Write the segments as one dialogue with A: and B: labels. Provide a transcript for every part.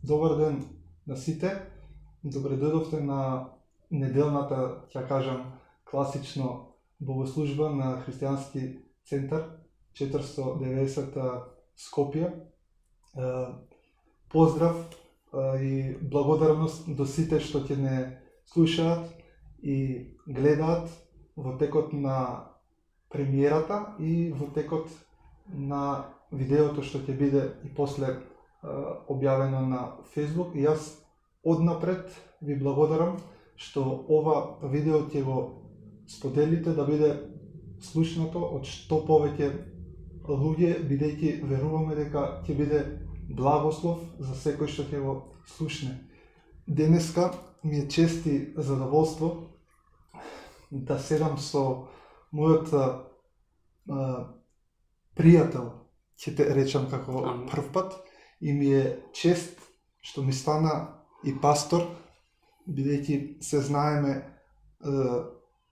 A: Добар ден на сите. Добре дојдовте на неделната, ќе кажам, класично богослужба на Христијански центар 490 Скопје. Поздрав и благодарност до сите што ќе не слушаат и гледаат во текот на премиерата и во текот на видеото што ќе биде и после објавено на Facebook. И јас однапред ви благодарам што ова видео ќе го споделите да биде слушнато од што повеќе луѓе, бидејќи веруваме дека ќе биде благослов за секој што ќе го слушне. Денеска ми е чест и задоволство да седам со мојот пријател, ќе те речам како прв пат, и ми е чест што ми стана и пастор, бидејќи се знаеме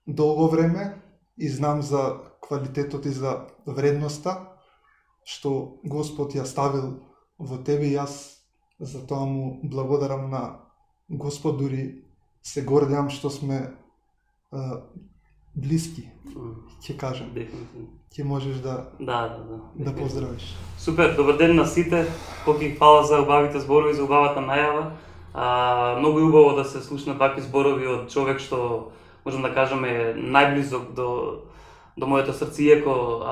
A: долго време и знам за квалитетот и за вредноста што Господ ја ставил во тебе, и јас за тоа му благодарам на Господ, дури се гордеам што сме блиски, ќе кажам. Ќе можеш да поздравиш.
B: Супер, добар ден на сите. Коки фала за убавите зборови, за убавата најава. Многу е убаво да се слушнат вакви зборови од човек што можам да кажеме најблизок до моето срце, иако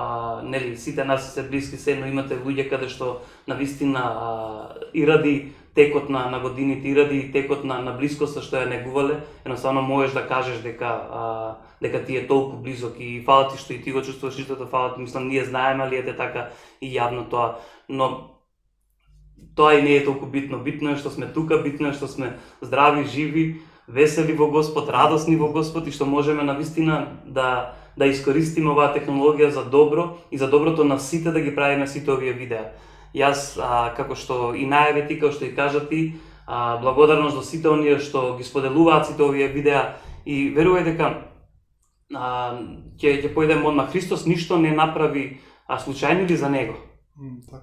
B: нели сите нас се блиски се, но имате луѓе каде што навистина и ради текот на годините, и ради текот на блискоста што ја негувале, едноставно можеш да кажеш дека ти е толку близок, и фала ти што и ти го чувствуваш истото. Фала ти, мислам, ние знаеме, али ете така и јавно тоа, но тоа и не е толку битно. Битно е што сме тука, битно е што сме здрави, живи, весели во Господ, радосни во Господ, и што можеме навистина да искористиме оваа технологија за добро и за доброто на сите, да ги правиме сите овие видеа. Јас, како што и најави ти, како што и кажа ти, благодарност до сите оние што ги споделуваат сите овие видеа, и верувај дека ќе појдем одмах. Христос ништо не направи случајно или за него.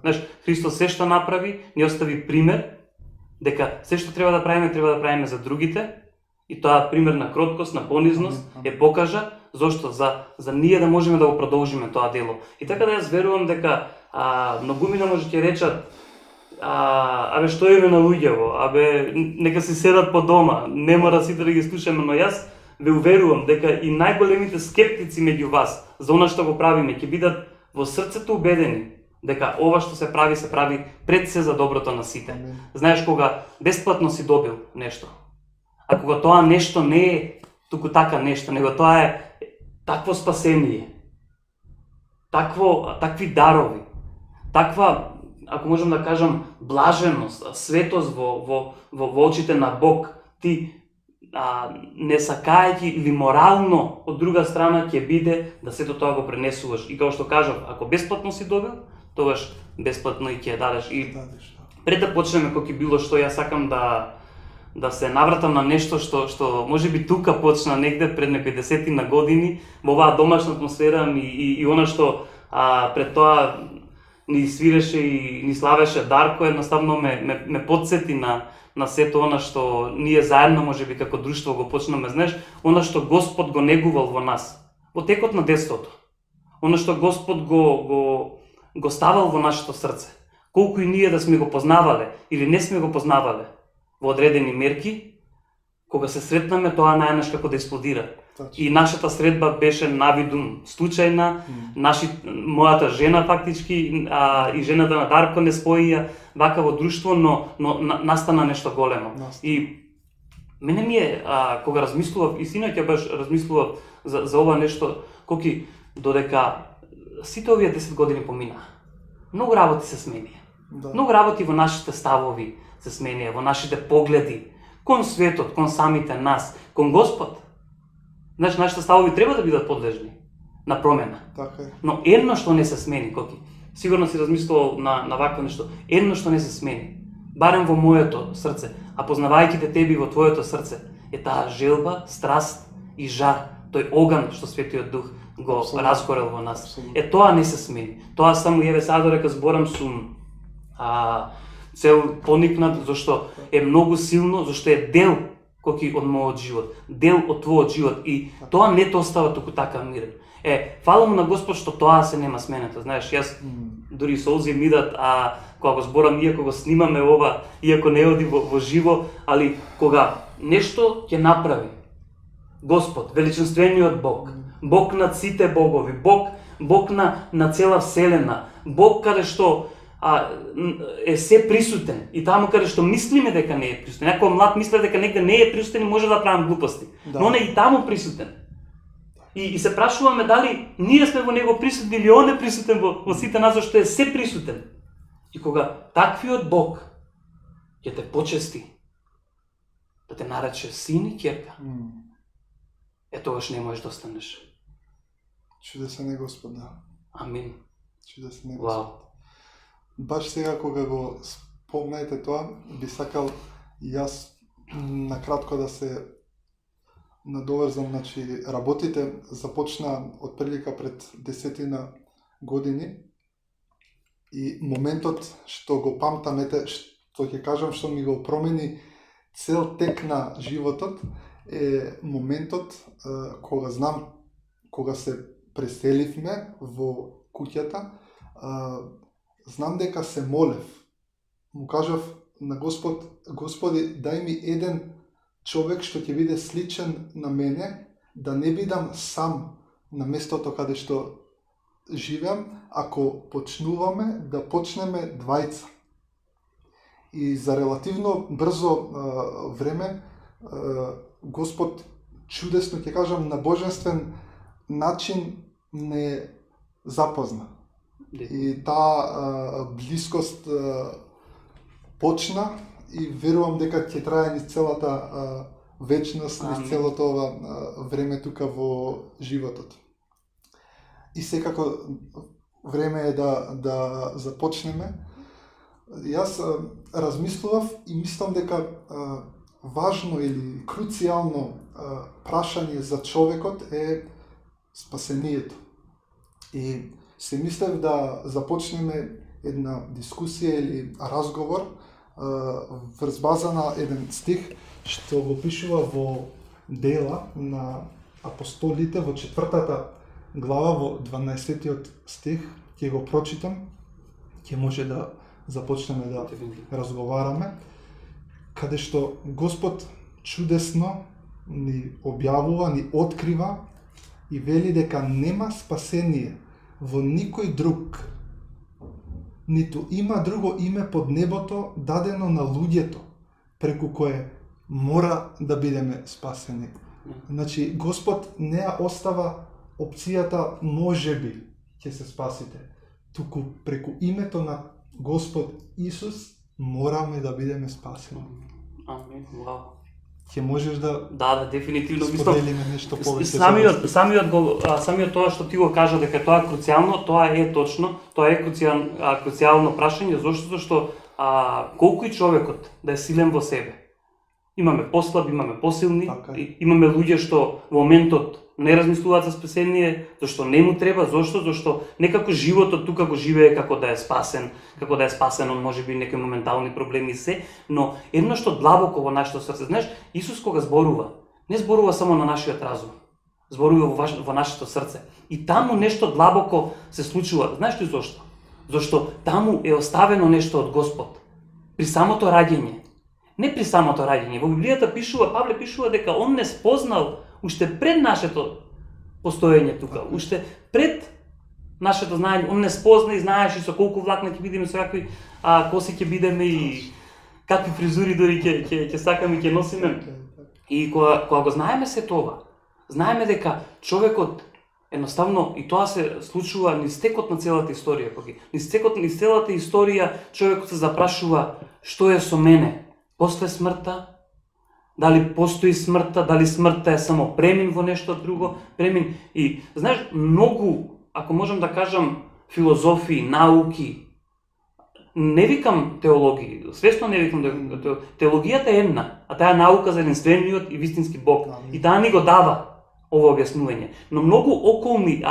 B: Знаеш, Христос се што направи, ни остави пример дека се што треба да правиме за другите, и тоа пример на кроткост, на понизност ја покажа. Зошто? За ние да можеме да го продолжиме тоа дело. И така да јас верувам дека многумина може ќе речат абе што е на луѓево, абе нека се седат по дома, не мора сите да ги слушаме, но јас ве уверувам дека и најголемите скептици меѓу вас за она што го правиме ќе бидат во срцето убедени дека ова што се прави пред се за доброто на сите. Знаеш, кога бесплатно си добил нешто, а кога тоа нешто не е туку така нешто, него тоа е такво спасение, такви дарови, таква, ако можам да кажам, блаженост, светост во очите на Бог, ти не сакајќи или морално од друга страна ќе биде да сето тоа го пренесуваш. И како што кажав, ако бесплатно си добил, тогаш бесплатно и ќе ја дадеш. И пред да почнеме кој било што, јас сакам да се навратам на нешто што можеби тука почна негде пред некои десетина години, во оваа домашна атмосфера, и она што пред тоа ни свиреше и ни славеше Дарко, едноставно ме подсети на сето она што ние заедно можеби како друштво го почнаме, знаеш, она што Господ го негувал во нас, во текот на детството, она што Господ го ставал во нашето срце, колку и ние да сме го познавале или не сме го познавале, во одредени мерки, кога се сретнаме, тоа најнаш како да експлодира. И нашата средба беше навидум случајна, мојата жена фактички и жената на Дарко не споија вака во друштво, но настана нешто големо. И мене ми е, кога размислував, и синоќа баш размислував за ова нешто, коки додека сите овие 10 години поминаа, многу работи се сменија. Многу работи во нашите ставови се сменија, во нашите погледи кон светот, кон самите нас, кон Господ. Знаеш, нашите ставови треба да бидат подлежни на промена. Но едно што не се смени, Коки, сигурно си размислувал на вакво нешто, едно што не се смени, барем во моето срце, а познавајќи те тебе во твоето срце, е таа желба, страст и жар, тој оган што Светиот Дух го разгорел во нас. Тоа не се смени. Тоа само, еве сега додека зборам сум цел поникнат, зашто е многу силно, зашто е дел кој од мојот живот, дел од твојот живот и тоа не те остава туку така мирен. Фала му на Господ што тоа се нема сменето. Знаеш, јас дури солзи ми идат, кога го зборам, иако го снимаме ова, иако не оди во живо, али кога нешто ќе направи Господ, величествениот Бог, Бог над сите богови, Бог на цела вселена, Бог каде што е се присутен и таму каде што мислиме дека не е присутен. Некој млад мисли дека негде не е присутен и може да правам глупости, но он е и таму присутен. И се прашуваме дали ние сме во него присутни или он е присутен во сите нас, зашто е се присутен. И кога таквиот Бог ќе те почести, да те нарече син и ќерка, тогаш не можеш да останеш.
A: Чудесен е Господ, да.
B: Амин.
A: Чудесен е Господ. Баш сега кога го спомнаете тоа, би сакал и јас накратко да се надоврзам. Значи, работите започна од прилика пред 10 години и моментот што го памтам, што ќе кажам, што ми го промени цел тек на животот, е моментот кога знам, кога се преселивме во куќата, знам дека се молев. Му кажав на Господ: Господи, дај ми еден човек што ќе биде сличен на мене, да не бидам сам на местото каде што живеам, ако почнуваме да почнеме двајца. И за релативно брзо време Господ чудесно, ќе кажам, на божествен начин не запозна. И таа блискост почна и верувам дека ќе трае низ целата вечност, низ целото ова време тука во животот. И секако време е да започнеме. Јас размислував и мислам дека важно или круцијално прашање за човекот е спасението. И се мислев да започнеме една дискусија или разговор врз база на еден стих што го пишува во Дела на апостолите во 4 глава во 12 стих. Ќе го прочитам, ќе може да започнеме да разговараме, каде што Господ чудесно ни објавува, ни открива и вели дека нема спасение во никој друг, ниту има друго име под небото дадено на луѓето, преку кое мора да бидеме спасени. Значи, Господ не ја остава опцијата можеби ќе се спасите, туку преку името на Господ Исус мораме да бидеме спасени.
B: Амин. Вау.
A: Ќе можеш да
B: дефинитивно
A: споделиме нешто повеќе.
B: Самиот тоа што ти го кажа дека тоа е круцијално, тоа е точно, тоа е круцијално прашање, зашто колку и човекот да е силен во себе. Имаме послаби, имаме посилни, имаме луѓе што во моментот не размислуваат за спасение, зашто не му треба, зашто некако животот тука го живее како да е спасен, он можеби некои моментални проблеми се, но едно што длабоко во нашето срце, знаеш, Исус кога зборува, не зборува само на нашиот разум, зборува во нашето срце. И таму нешто длабоко се случува. Знаеш ли зошто? Зашто таму е оставено нешто од Господ. При самото раѓање. Не при самото раѓање. Во Библијата пишува, Павле пишува дека он не спознал уште пред нашето постоење тука, уште пред нашето знаење, он не спозна и знаеше со колку влакна ќе бидеме, со какви коси ќе бидеме и какви фризури дори ќе сакаме ќе носиме. И кога го знаеме се това, знаеме дека човекот едноставно, и тоа се случува низ текот на целата историја, низ целата историја човекот се запрашува што е со мене после смртта. Дали постои смртта, дали смртта е само премин во нешто друго, премин. И знаеш, многу, ако можам да кажам, филозофии, науки, не викам теологии, свесно не викам теологијата е една, а таа е наука за единствениот и вистински Бог. И таа ни го дава ова објаснување. Но многу околни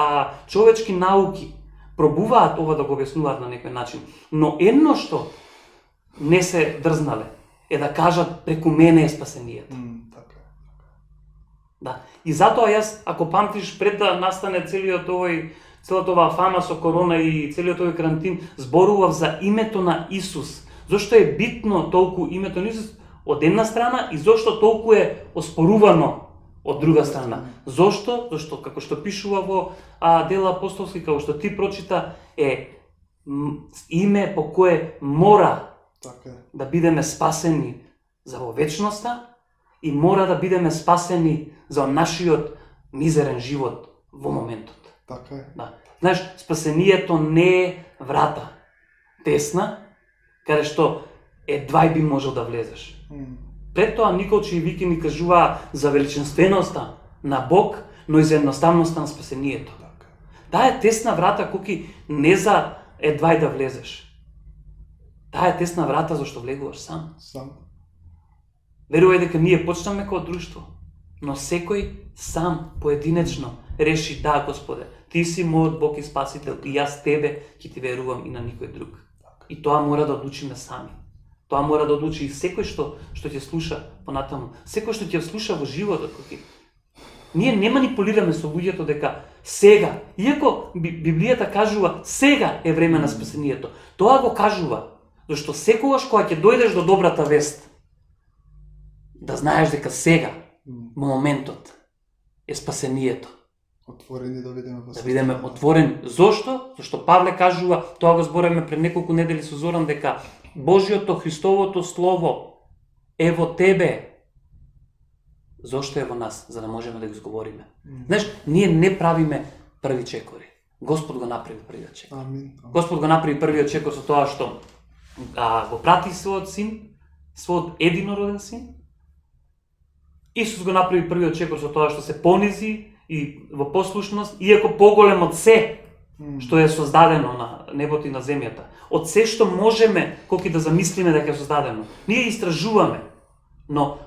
B: човечки науки пробуваат ова да го објаснуваат на некој начин. Но едно што не се дрзнале, е да кажат преку мене е спасението.
A: Така е.
B: Да. И затоа јас, ако памтиш, пред да настане целата оваа фама со корона и целиот овој карантин, зборував за името на Исус. Зошто е битно толку името на Исус од една страна и зошто толку е оспорувано од друга страна. Зошто? Зошто, како што пишува во Дела апостолски, како што ти прочита, е име по кое мора
A: Така е.
B: да бидеме спасени за во вечноста и мора да бидеме спасени за нашиот мизерен живот во моментот.
A: Така е.
B: Да. Знаеш, спасението не е врата тесна, каде што едвај би можел да влезеш. Пред тоа Николче и Вики ни кажуваа за величинственоста на Бог, но и за едноставноста на спасението. Таа е тесна врата, коки не за едвај да влезеш. Таа е тесна врата зашто влегуваш сам. Верувај дека ние почнаме како друштво, но секој сам, поединечно, реши да, Господе, ти си мојот Бог и Спасител и јас тебе ќе ти верувам и на никој друг. И тоа мора да одлучиме сами. Тоа мора да одлучи и секој што ќе слуша понатаму. Секој што ќе слуша во животот. Ние не манипулираме со луѓето дека сега, иако Библијата кажува сега е време на спасението, тоа го кажува, зашто секогаш кога ќе дојдеш до добрата вест, да знаеш дека сега, во моментот, е спасението.
A: Отворени да видиме во
B: да бидеме отворени. Зошто? Зашто Павле кажува, тоа го збореме пред неколку недели со Зоран, дека Божјото Христовото Слово е во тебе. Зошто е во нас? За да можеме да го изговориме. Знаеш, ние не правиме први чекори. Господ го направи првиот чекор. Господ го направи првиот чекор со тоа што го прати својот син, својот единороден син. Исус го направи првиот чекор со тоа што се понизи и во послушност, иако поголем од се што е создадено на небото и на земјата. Од се што можеме колку да замислиме дека е создадено. Ние истражуваме, но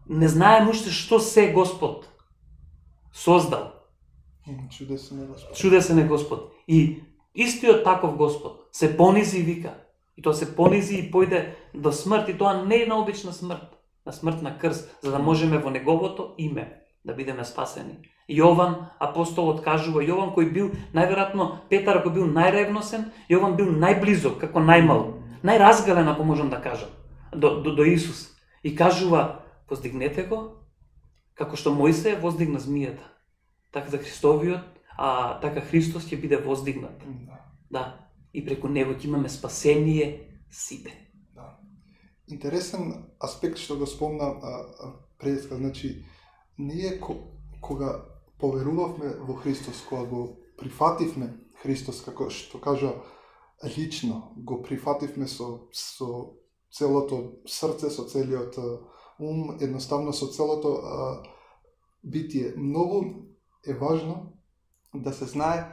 B: не знаеме уште што се Господ создал. Чудесен е Господ. И истиот таков Господ се понизи и вика. И тоа се понизи и појде до смрт. И тоа не е на обична смрт, на смрт на крст, за да можеме во неговото име да бидеме спасени. Јован, апостолот кажува, Јован кој бил, најверојатно, Петар кој бил најревносен, Јован бил најблизок, како најмал, најразгален, ако можам да кажам, до Исус. И кажува, воздигнете го, како што Мојсеј воздигна змијата. Така да така Христос ќе биде воздигнат. Да. И преку него ќе имаме спасение сите.
A: Да. Интересен аспект што го спомна предска, значи, ние кога поверувавме во Христос, кога го прифативме Христос, како што кажа лично, го прифативме со целото срце, со целиот ум, едноставно со целото битие. Многу е важно да се знае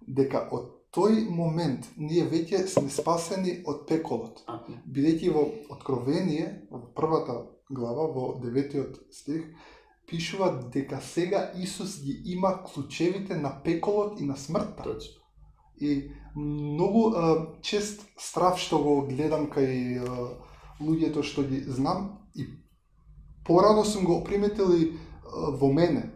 A: дека од тој момент ние веќе сме спасени од пеколот. Бидејќи во Откровение, во првата глава, во 9 стих, пишува дека сега Исус ги има клучевите на пеколот и на смртта. И многу чест страв што го гледам кај луѓето што ги знам и порано сум го приметил и во мене.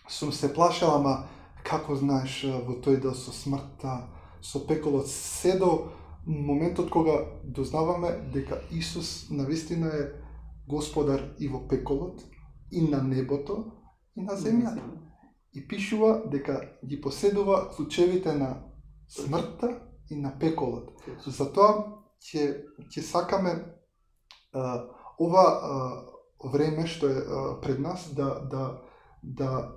A: Сум се плашал, ама како знаеш во тој дел со смртта, со пеколот, се до моментот кога дознаваме дека Исус навистина е Господар и во пеколот, и на небото, и на земјата. И пишува дека ги поседува клучевите на смртта и на пеколот. Затоа ќе сакаме ова време што е пред нас да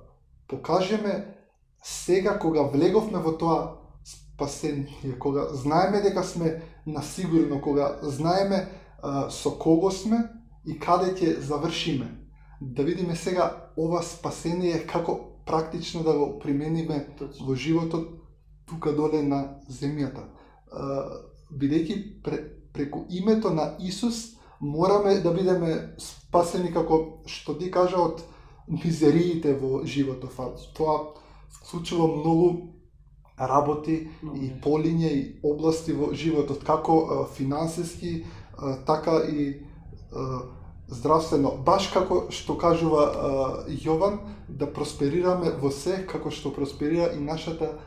A: покажеме сега кога влеговме во тоа спасение, кога знаеме дека сме на сигурно, кога знаеме со кого сме и каде ќе завршиме. Да видиме сега ова спасение како практично да го примениме во животот тука доле на земјата. Бидејќи преку името на Исус мораме да бидеме спасени, како што ти кажа, од мизериите во животот. Тоа вклучува многу работи и полиња и области во животот, како финансиски, така и здравствено. Баш како што кажува Јован, да просперираме во се како што просперира и нашата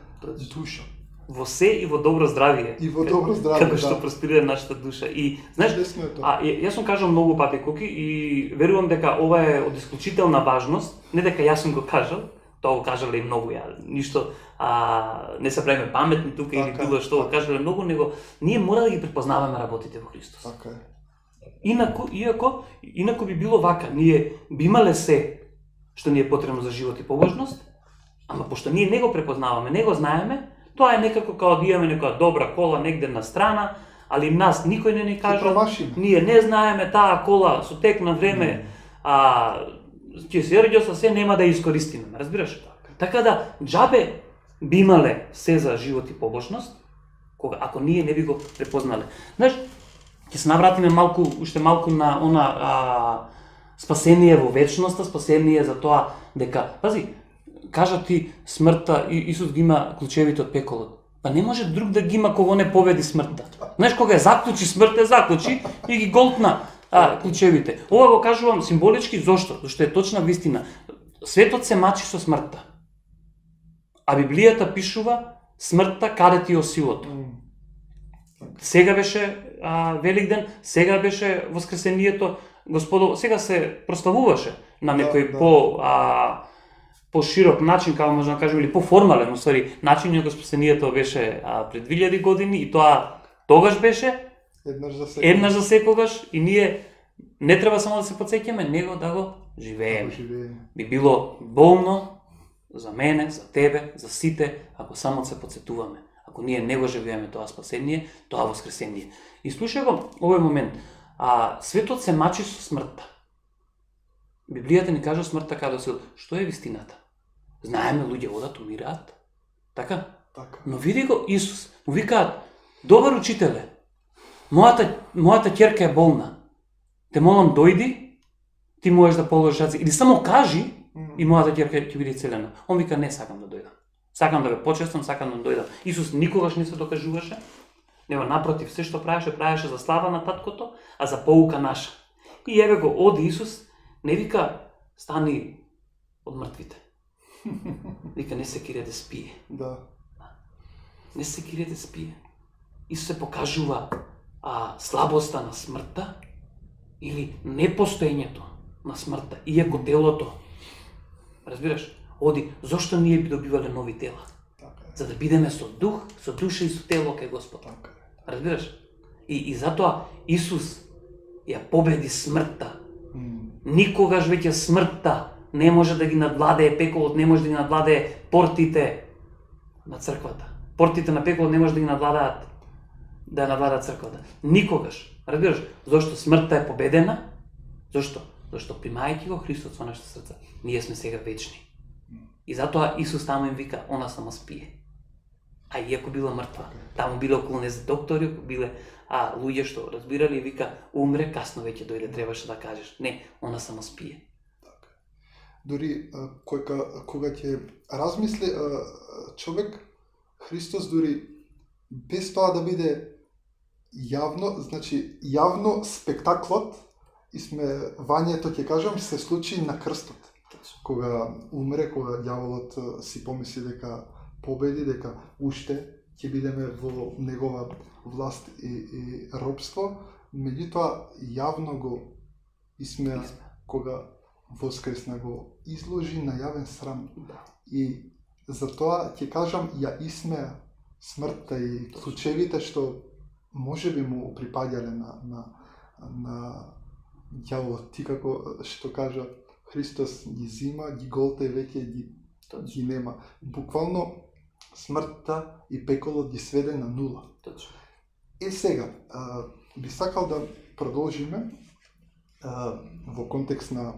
A: душа.
B: Во се и во добро здравие.
A: И во добро здравие,
B: како што просперира нашата душа. И знаеш, јас сум кажал многу пати Коки и верувам дека ова е од исклучителна важност, не дека јас сум го кажал, тоа го кажале и многу ништо не се правиме паметни тука или било што го кажале многу, него ние мора да ги препознаваме работите во Христос.
A: Така е.
B: Инаку би било вака, ние би имале се што ни е потребно за живот и побожност, ама пошто ние не го препознаваме, не го знаеме, тоа е некако као да имаме некоја добра кола негде на страна, али нас никој не ни кажа, ние не знаеме таа кола со тек на време, ќе се јаѓа се нема да ја искористиме, разбираш? Така да џабе би имале се за живот и побожност, ако ние не би го препознале. Знаеш, ќе се навратиме уште малку на она спасение во вечноста, спасение за тоа дека, пази, кажа ти смртта, Исус ги има клучевите од пеколот. Па не може друг да ги има кога не победи смртта. Знаеш, кога заклучи смртта, заклучи и ги голтна клучевите. Ова го кажувам символички, зошто? Зашто е точна вистина. Светот се мачи со смртта. А Библијата пишува смртта каде ти осилото. Сега беше Великден, сега беше Воскресението, Господо, сега се прославуваше на некој по широк начин, како можна да кажем, или по-формален, усвари, начинот на спасението беше пред 2000 години и тоа тогаш беше еднаш за секогаш и ние не треба само да се потсеќаме, него да го живееме. Би било болно за мене, за тебе, за сите, ако само се потсетуваме. Ако ние не го живееме тоа спасение, тоа воскресение. И слушај го овој момент. Светот се мачи со смртта. Библијата ни кажа смртта каде се. Што е вистината? Знаеме, луѓе одат, умираат. Така?
A: Така.
B: Но види го Исус. Му викаат, добар учителе, мојата ќерка е болна. Те молам, дојди, ти можеш да положиш раце. Или само кажи и мојата ќерка ќе биде ицелена. Он вика, не сакам да дојдам. Сакам да ве почестам, сакам да дојдам. Исус никогаш не се докажуваше. Него напротив, се што правеше за слава на таткото, а за поука наша. И еве го, оди Исус, не вика, стани од мртвите. Вика, не се кире да спие.
A: Да.
B: Не се кире да спие. Исус се покажува слабоста на смртта или непостоењето на смртта, иако телото. Разбираш? Оди, зошто ние би добивале нови тела? За да бидеме со дух, со душа и со тело кај Господ. Разбираш? И затоа Исус ја победи смртта. Никогаш веќе смртта не може да ги надвладее пеколот, не може да ги надвладее портите на црквата. Портите на пеколот не може да ги надвладаат, да ја надвладаат црквата. Никогаш. Разбираш? Зошто смртта е победена? Зошто? Зашто примајќи го Христос во нашите срца, ние сме сега вечни. И затоа Исус таму им вика, она сама спие. А иако била мртва, таму биле околу незе доктори, биле луѓе што разбирали и вика, умре, касно веќе дојде, требаше да кажеш. Не, она сама спие.
A: Дури кога ќе размисли човек, Христос дури без тоа да биде јавно, значи јавно спектаклот и смевањето, ќе кажам, се случи на крстот. Кога умре, кога ѓаволот си помисли дека победи, дека уште ќе бидеме во негова власт и робство, меѓутоа јавно го исмеа кога воскресна, го изложи на јавен срам. И затоа ќе кажам, ја исмеа смртта и клучевите што може би му припаѓале на ѓаволот. Ти како што кажа, Христос ги зима, ги голта и веќе ги нема. Буквално смртта и пеколот ги сведе на нула. Сега, би сакал да продолжиме во контекст на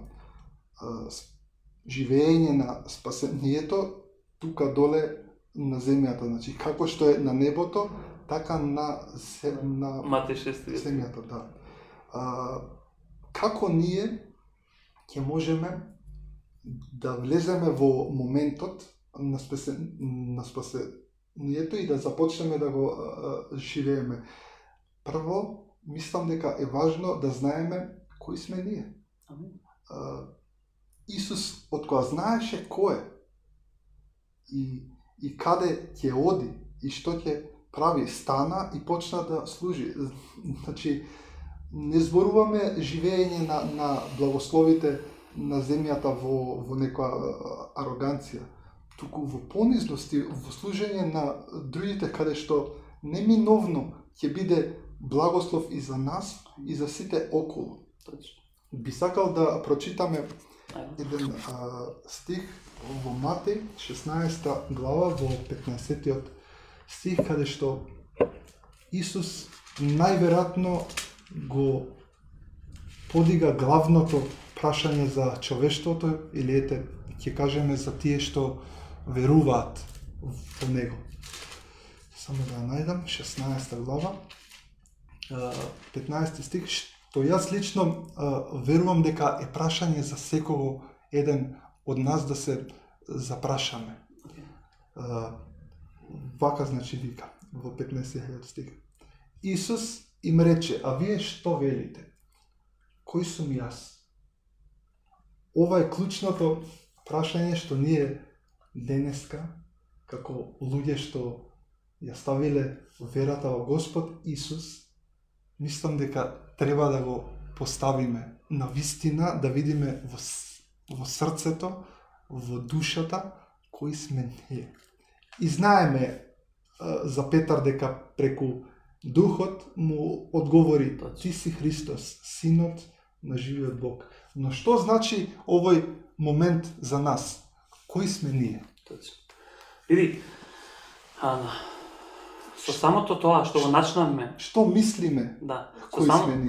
A: живење на спасението тука доле на земјата. Значи, како што е на небото, така на земјата. Да. Како ние ќе можеме да влеземе во моментот на спасението и да започнеме да го живееме. Прво, мислам дека е важно да знаеме кои сме ние.
B: Амин.
A: Исус, откога знаеше кој е и каде ќе оди и што ќе прави, стана и почна да служи. Значи, не зборуваме живење на благословите на земјата во некоја ароганција, туку во понизност и во служење на другите, каде што неминовно ќе биде благослов и за нас и за сите околу. Би сакал да прочитаме еден стих во Матеј 16 глава во 15 стих, каде што Исус најверојатно го подига главното прашање за човештвото, или ќе кажеме за тие што веруваат во него. Само да ја најдам, 16 глава, 15 стих, што јас лично верувам дека е прашање за секого еден од нас да се запрашаме. Вака значи вика во 15 стих. Исус им рече: а вие што велите? Кој сум јас? Ова е клучното прашање што ние денеска, како луѓе што ја ставиле верата во Господ Исус, мислам дека треба да го поставиме на вистина, да видиме во срцето, во душата, кои сме ние. И знаеме за Петар дека преку Духот му одговори: ти си Христос, Синот на живиот Бог. Но што значи овој момент за нас? Кои сме ние?
B: Точно. Види, со самото тоа што го начнавме,
A: што мислиме?
B: да,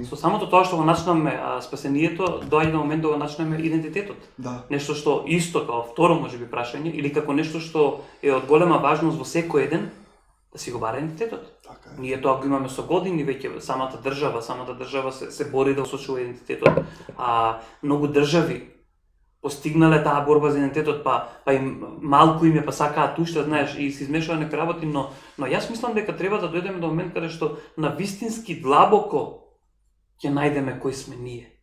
A: Со
B: самото тоа што го начнавме спасението, доаѓа момент да го начнеме идентитетот.
A: Да.
B: Нешто што исто како второ можеби прашање, или како нешто што е од голема важност во секој еден, да си го бара идентитетот.
A: Така е.
B: Ние тоа го имаме со години веќе, самата држава се бори да сочува идентитетот. Многу држави постигнале таа борба за идентитетот, па им малку име, па сакаат уште, знаеш, и се измешува некои работи, но јас мислам дека треба да дојдеме до момент каде што на вистински длабоко ќе најдеме кои сме ние.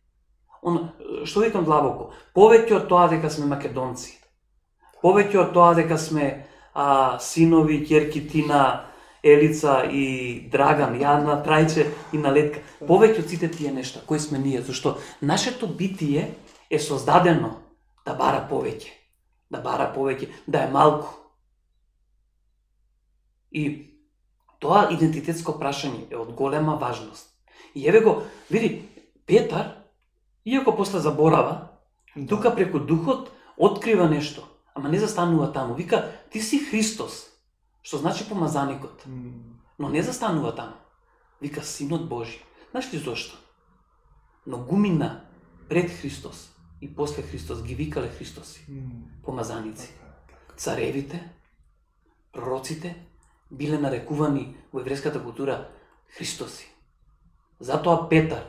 B: Што викам длабоко? Повеќе од тоа дека сме македонци. Повеќе од тоа дека сме синови, ќерки Тина, Елица и Драган, ја на Трајче и на Летка. Повеќе од сите тие нешта, кои сме ние, зашто нашето битие е создадено да бара повеќе, да е малку. И тоа идентитетско прашање е од голема важност. И еве го, види, Петар, иако после заборава, тука преку Духот открива нешто, ама не застанува таму. Вика: ти си Христос, што значи помазаникот, но не застанува таму. Вика: Синот Божи. Знаеш ли зошто? Но го мина пред Христос и после Христос ги викале Христоси, помазаници. Царевите, пророците биле нарекувани во еврејската култура Христоси. Затоа Петар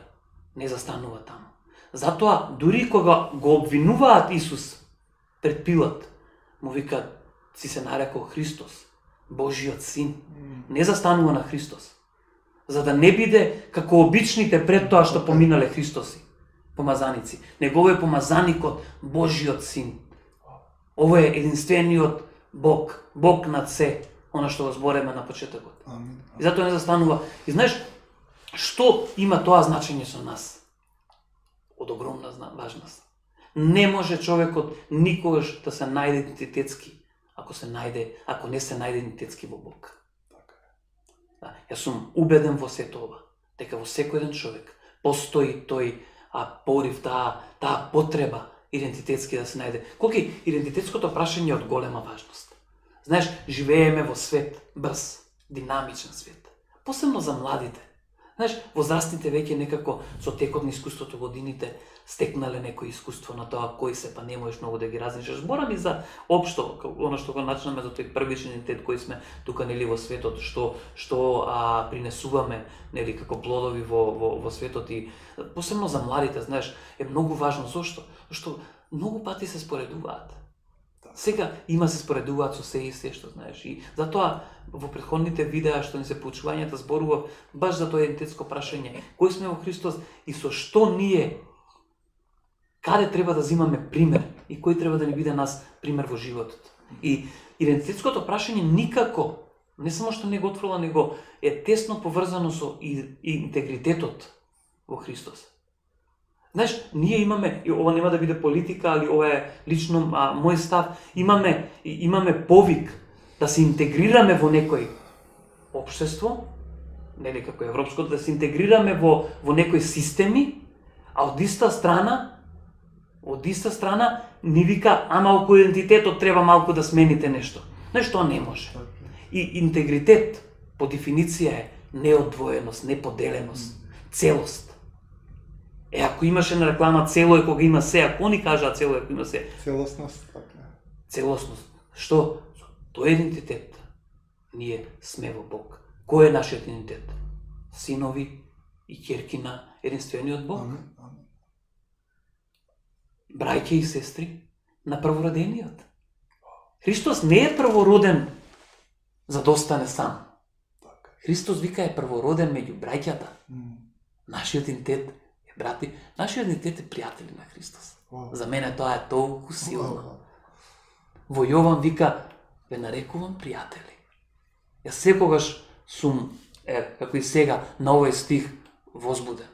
B: не застанува таму. Затоа дури кога го обвинуваат Исус пред Пилат, му вика: си се нарекол Христос, Божиот Син. Не застанува на Христос, за да не биде како обичните пред тоа што поминале Христоси, помазаници. Него е помазаникот, Божиот Син. Ово е единствениот Бог, Бог над се, она што го збореме на почетокот. И затоа не застанува. И знаеш, што има тоа значење со нас? Од огромна важност. Не може човекот никогаш да се најде идентитетски, ако не се најде идентитетски во Бог. Да, јас сум убеден во сето ова, дека во секој еден човек постои тој порив, таа потреба идентитетски да се најде. Колки идентитетското прашање е од голема важност. Знаеш, живееме во свет, брз, динамичен свет. Посебно за младите. Знаеш, возрастните веќе некако со текот на искуството, годините, стекнале некој искуство на тоа кои се, па не можеш многу да ги разнишеш. Зборам и за општо, оно што го начнаме за тој првичен идентитет кој сме тука нели во светот, што принесуваме нели како плодови во светот, и посебно за младите, знаеш, е многу важно. Зошто? Зашто многу пати се споредуваат. Сега има се споредуваат со се и се што знаеш. И затоа во претходните видеа што ни се поучувањата зборува баш за тоа идентитетско прашање. Кој сме во Христос и со што ние каде треба да земаме пример и кој треба да ни биде нас пример во животот. И идентитетското прашање никако не само што не го отфрла, него е тесно поврзано со интегритетот во Христос. Знаеш, ние имаме, и ова нема да биде политика, али ова е лично мој став, имаме повик да се интегрираме во некој општество, нели како европското, да се интегрираме во некои системи, а од иста страна ни вика, ама околу идентитетот треба малку да смените нешто. Знаеш, тоа не може. И интегритет по дефиниција е неодвоеност, неподеленост, целост. Ако имаше на реклама цело е кога има се, ако они кажат цело е кога има се.
A: Целосност, така.
B: Целосност. Што? Тој е идентитет. Ние сме во Бог. Кој е нашиот идентитет? Синови и ќерки на единствениот Бог. Браќа и сестри на првородениот. Христос не е првороден за да остане сам. Христос вика е првороден меѓу браќата. Нашиот идентитет брати, нашиот идентитет е пријатели на Христос. За мене тоа е толку силно. Во Јован вика, ве нарекувам пријатели. Јас секогаш сум, како и сега, на овој стих возбуден.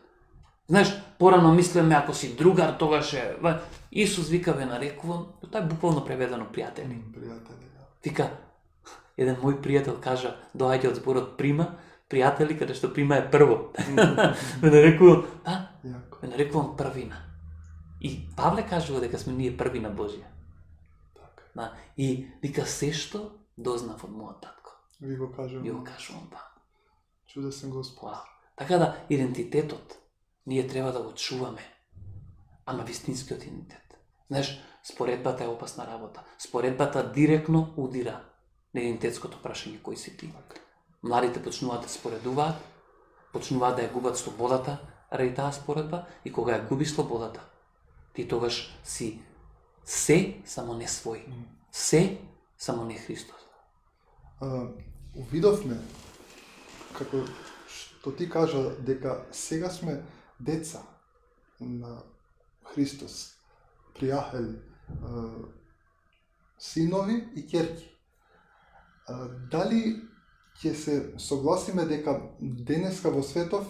B: Знаеш, порано мислиме, ако си другар, тогаш е... Исус вика, ве нарекувам, тоа е буквално преведено пријатели. Вика, еден мој пријател кажа, доаѓа од зборот прима, пријатели, каде што прима е прво. Ве нарекувам, ве нарекувам првина. И Павле кажува дека сме ние првина Божија. И вика, се што дознав од мојот татко.
A: Ви го кажувам. Чудесен Господ.
B: Така да, идентитетот, ние треба да го чуваме. Ама вистинскиот идентитет. Знаеш, споредбата е опасна работа. Споредбата директно удира на идентитетското прашање кој си ти. Младите почнуваат да споредуваат, почнуваат да ја губат слободата ради таа споредба и кога ја губиш слободата, ти тогаш си се, само не свој. Се, само не Христос.
A: Увидовме, како што ти кажа, дека сега сме деца на Христос, пријатели, синови и ќерки. Дали ќе се согласиме дека денеска во светов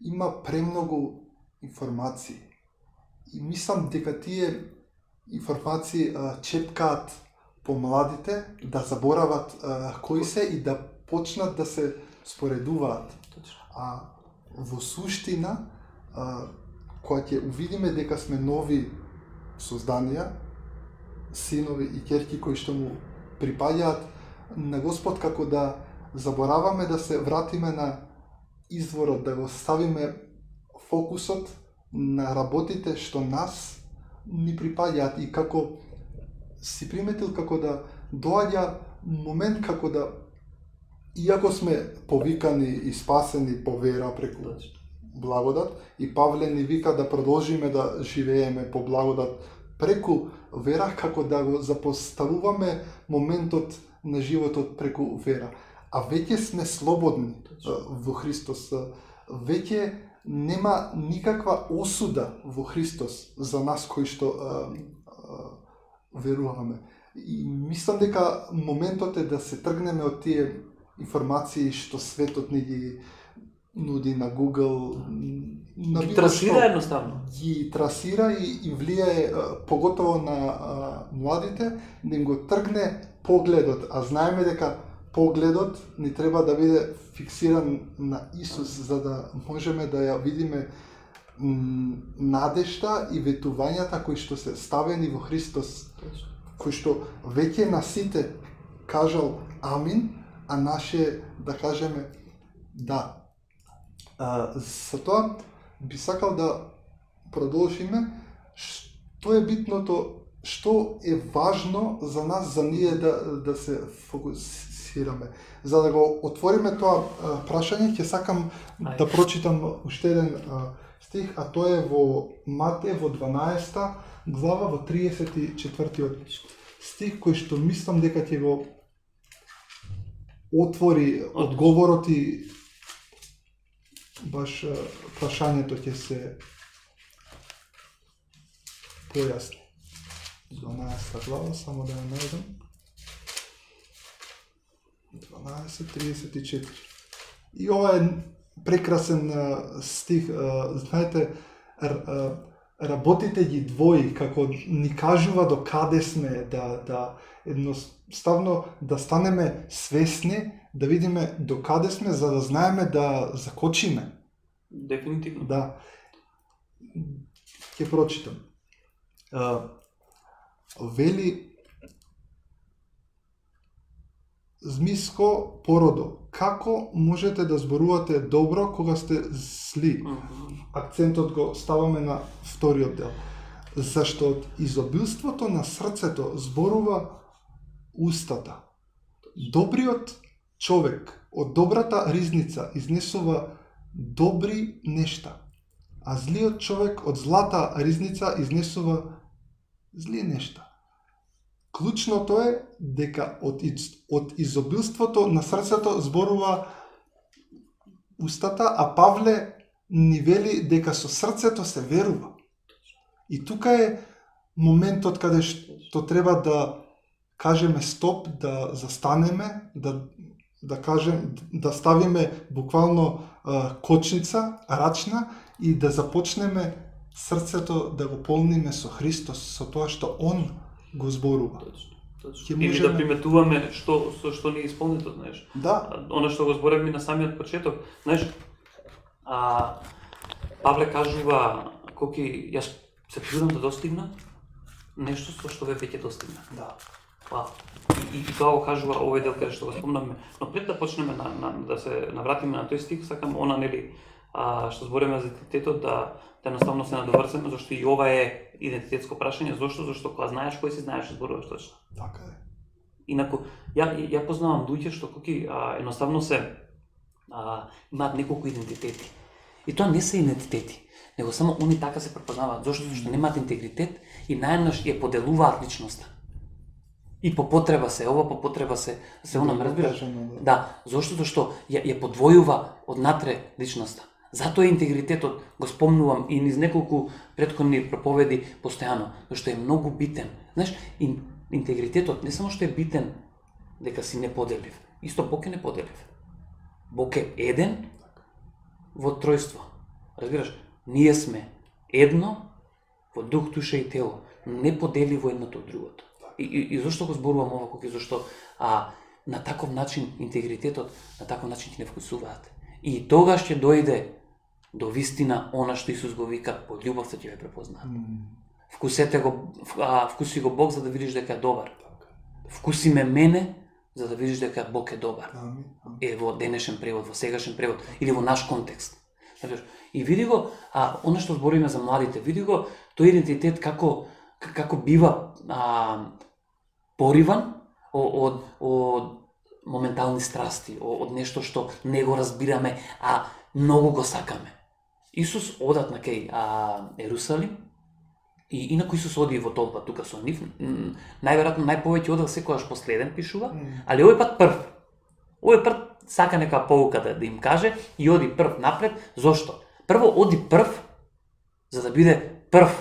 A: има премногу информации. И мислам дека тие информации чепкаат помладите да заборават кои се и да почнат да се споредуваат. А во суштина, кога ќе увидиме дека сме нови созданија, синови и ќерки кои што му припаѓаат на Господ, како да забораваме да се вратиме на изворот, да го ставиме фокусот на работите што нас ни припаѓаат и како си приметил како да доаѓа момент како да, иако сме повикани и спасени по вера преку благодат, и Павле ни вика да продолжиме да живееме по благодат преку вера, како да го запоставуваме моментот на животот преку вера. А веќе сме слободни во Христос. Веќе нема никаква осуда во Христос за нас кои што веруваме. И мислам дека моментот е да се тргнеме од тие информации што светот ни ги нуди на Google, на
B: ги трасира едноставно.
A: Ги трасира и влијае поготово на младите, да им го тргне погледот, а знаеме дека погледот ни треба да биде фиксиран на Исус, за да можеме да ја видиме надежта и ветувањата кои што се ставени во Христос, кои што веќе на сите кажал амин, а наше да кажеме да. За тоа би сакал да продолжиме што е битното, што е важно за нас, за ние да се фокусираме. За да го отвориме тоа прашање, ќе сакам да прочитам уште еден стих, а тоа е во Матеј во 12 глава во 34 стих кој што мислам дека ќе го отвори одговорот и баш прашањето ќе се појасни. 12 глава, само да ја најдам. 12:34. И ова е прекрасен стих. Знаете, работите ги двои, како ни кажува до каде сме, да едноставно да станеме свесни, да видиме до каде сме, за да знаеме да закочиме.
B: Дефинитивно.
A: Да. Ќе прочитам. Вели Змиско породо, како можете да зборувате добро кога сте зли? Акцентот го ставаме на вториот дел. Зашто од изобилството на срцето зборува устата. Добриот човек од добрата ризница изнесува добри нешта, а злиот човек од злата ризница изнесува зли нешта. Клучното е дека од изобилството на срцето зборува устата, а Павле ни вели дека со срцето се верува. И тука е моментот каде што треба да кажеме стоп, да застанеме, да ставиме буквално кочница, рачна и да започнеме срцето да го полниме со Христос, со тоа што Он го зборува.
B: Точно. Или да приметуваме што ни е исполнето, знаеш.
A: Да.
B: Оно што го зборевме на самиот почеток, знаеш. Павле кажува колки јас се трудам да достигна нешто со што веќе достигна.
A: Да.
B: И тоа го кажува овој дел каде што го спомнаме. Но пред да почнеме да се навратиме на тој стих, сакам она што збориме за идентитетот да едноставно се надоврземе, зашто и ова е идентитетско прашање. Зашто кога знаеш кој си, знаеш што зборуваш точно.
A: Така е.
B: Инаку ја познавам луѓе што колки едноставно имаат неколку идентитети. И тоа не се идентитети, него само они така се препознаваат, зашто немаат интегритет и наеднаш ја поделуваат личноста. И по потреба се ова, по потреба се она, ме разбираш? Да, зашто ја подвојува однатре личноста. Затоа интегритетот го спомнувам и низ неколку претходни проповеди постојано, зашто е многу битен. Знаеш, интегритетот не само што е битен дека си неподелив, исто Бог е неподелив. Бог е еден во тројство. Разбираш, ние сме едно во дух, душа и тело, неподеливо едното од другото. И зашто го зборувам ова, зашто на таков начин интегритетот, на таков начин ќе не вкусуваат. И тогаш ќе дојде до вистина она што Исус го вика, по љубовта ќе ве препознаат. Вкуси го Бог за да видиш дека е добар. Вкуси ме мене за да видиш дека Бог е добар. Е во денешен превод, во сегашен превод или во наш контекст. И види го, она што збориме за младите, види го тој идентитет како бива пориван од моментални страсти, од нешто што не го разбираме, а многу го сакаме. Исус одат на кај Ерусалим, и инаку Исус оди во толпа тука со нив, најверојатно најповеќе одел секогаш последен пишува, али овој пат прв. Овој пат сака нека поука да им каже и оди прв напред. Зошто? Прво оди прв за да биде прв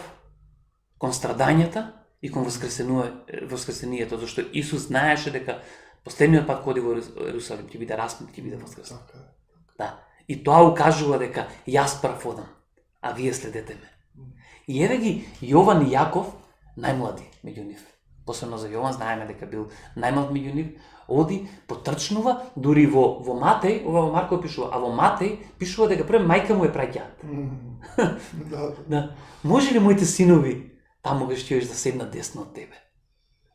B: кон страдањата и кон воскресението, зашто Исус знаеше дека последниот пат кога оди во Ерусалим ќе биде распнат, ќе биде воскресен. Да. И тоа укажува дека јас прв одам, а вие следете ме. И еве ги Јован и Јаков, најмлади меѓу нив. Посебно за Јован знаеме дека бил најмлад меѓу нив, оди, потрчнува, дури во Матеј, ова во Марко пишува, а во Матеј пишува дека пред мајка му е праќаат. Да. Може ли моите синови таму кај што да седнат десно од тебе,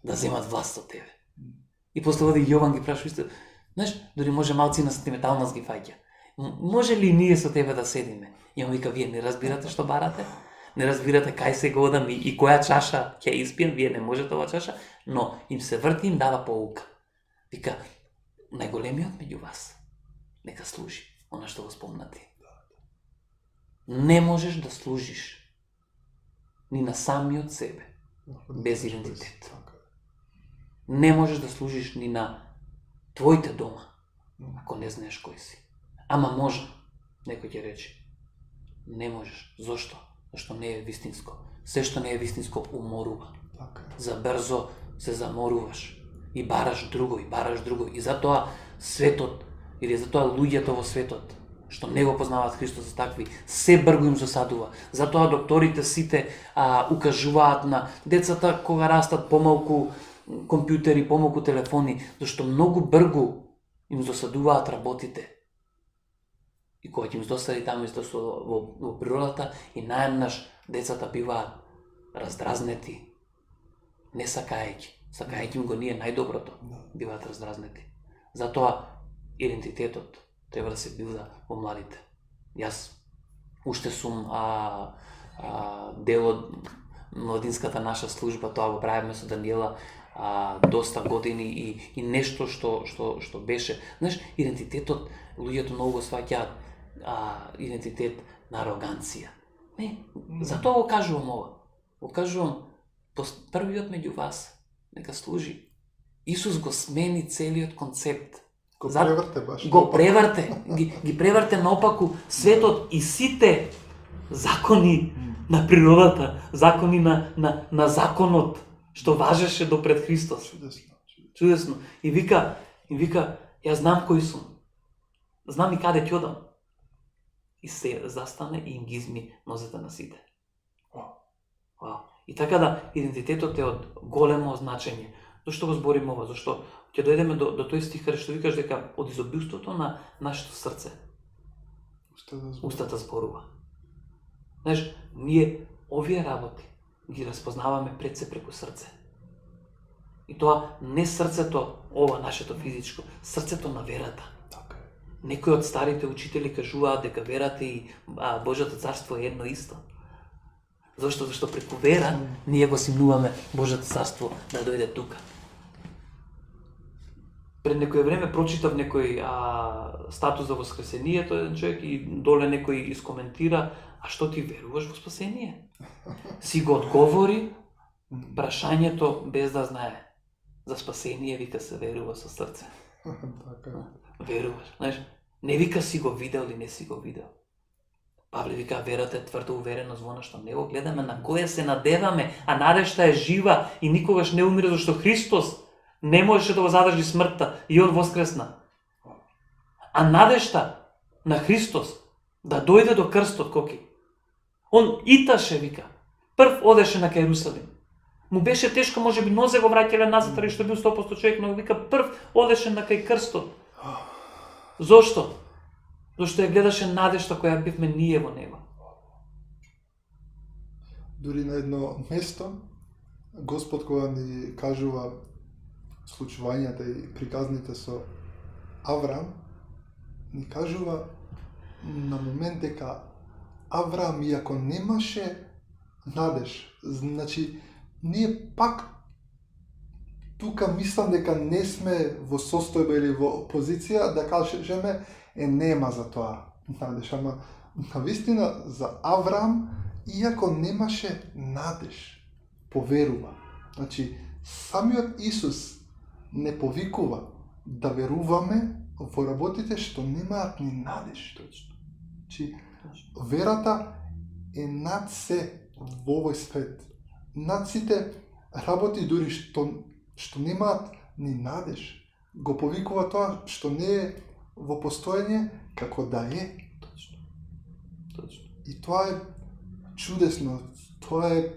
B: да земат власт од тебе? И после оди Јован ги прашува исто, знаеш, дури може малцина сантименталност ги фаќа. Може ли ние со тебе да седиме? И он вика, вие не разбирате што барате? Не разбирате кај се го одам и која чаша ќе испијам, вие не можете ова чаша, но им се врти, им дава поука. Вика, најголемиот меѓу вас, нека служи, она што го спомнати. Не можеш да служиш ни на самиот себе, без идентитет. Не можеш да служиш ни на твоите дома, ако не знаеш кој си. Ама може, некој ќе рече. Не можеш. Зошто? Зашто не е вистинско. Се што не е вистинско уморува. За брзо се заморуваш. И бараш друго, и бараш друго. И затоа светот, или затоа луѓето во светот, што не го познаваат Христос за такви, се бргу им засадува. Затоа докторите сите укажуваат на децата кога растат помалку компјутери, помалку телефони, зашто многу бргу им досадуваат работите. И кога ќе им досади таму во природата, и наеднаш децата биваат раздразнети, не сакајќи. Сакајќи им го ние најдоброто, биваат раздразнети. Затоа идентитетот треба да се билда во младите. Јас уште сум дел од младинската наша служба, тоа го правиме со Даниела доста години и нешто што беше. Знаеш, идентитетот, луѓето многу го сваќаат идентитет на ароганција. Не, затоа го кажувам ова. Го кажувам, првиот меѓу вас нека служи. Исус го смени целиот концепт.
A: Го преврте баш.
B: Го преврте, ги преврте наопаку светот и сите закони на природата, закони на законот што важеше до пред Христос. Чудесно. И вика, јас знам кој сум. Знам и каде ќе одам. И се застане и им ги изми нозете на сите. Вау. И така да, идентитетот е од големо значење. Зошто го збориме ова? Зашто ќе дојдеме до тој стих каде што викаш дека од изобилството на нашето срце устата зборува. Знаеш, ние овие работи ги разпознаваме пред се преку срце. И тоа не срцето, ова нашето физичко, срцето на верата. Некои од старите учители кажуваат дека верата и Божјото царство е едно исто. Зошто? Зашто преку вера ние го симнуваме Божјото царство да дојде тука. Пред некој време прочитав некој статус за воскресението еден човек и доле некој искоментира: а што ти веруваш во спасение? Си го одговори прашањето без да знае. За спасение вика се верува со срце. Веруваш, знаеш, не вика си го видел или не си го видел. Павле вика верата е тврдо увереност во она што не го гледаме, на која се надеваме, а надежта е жива и никогаш не умира, зашто Христос не можеше да го задржи смртта и он воскресна. А надежта на Христос да дојде до крстот коки. Он иташе вика. Прв одеше на кај Јерусалим. Му беше тешко, можеби нозе го враќале назад, ради што бил 100% човек, но вика прв одеше на кај крстот. Зошто? Зашто ја гледаше надежта која бивме ние во него.
A: Дури на едно место, Господ кога ни кажува случувањата и приказните со Авраам, ни кажува на момент дека Авраам, иако немаше надеж, значи, ние пак тука мислам дека не сме во состојба или во позиција да кажеме нема за тоа надеж, ама навистина за Авраам, иако немаше надеж, поверува. Значи, самиот Исус не повикува да веруваме во работите што немаат ни надеж. Значи, верата е над се во овој свет. Над сите работи дури што немаат ни надеж. Го повикува тоа што не е во постоење како да е.
B: Точно.
A: И тоа е чудесно. Тоа е,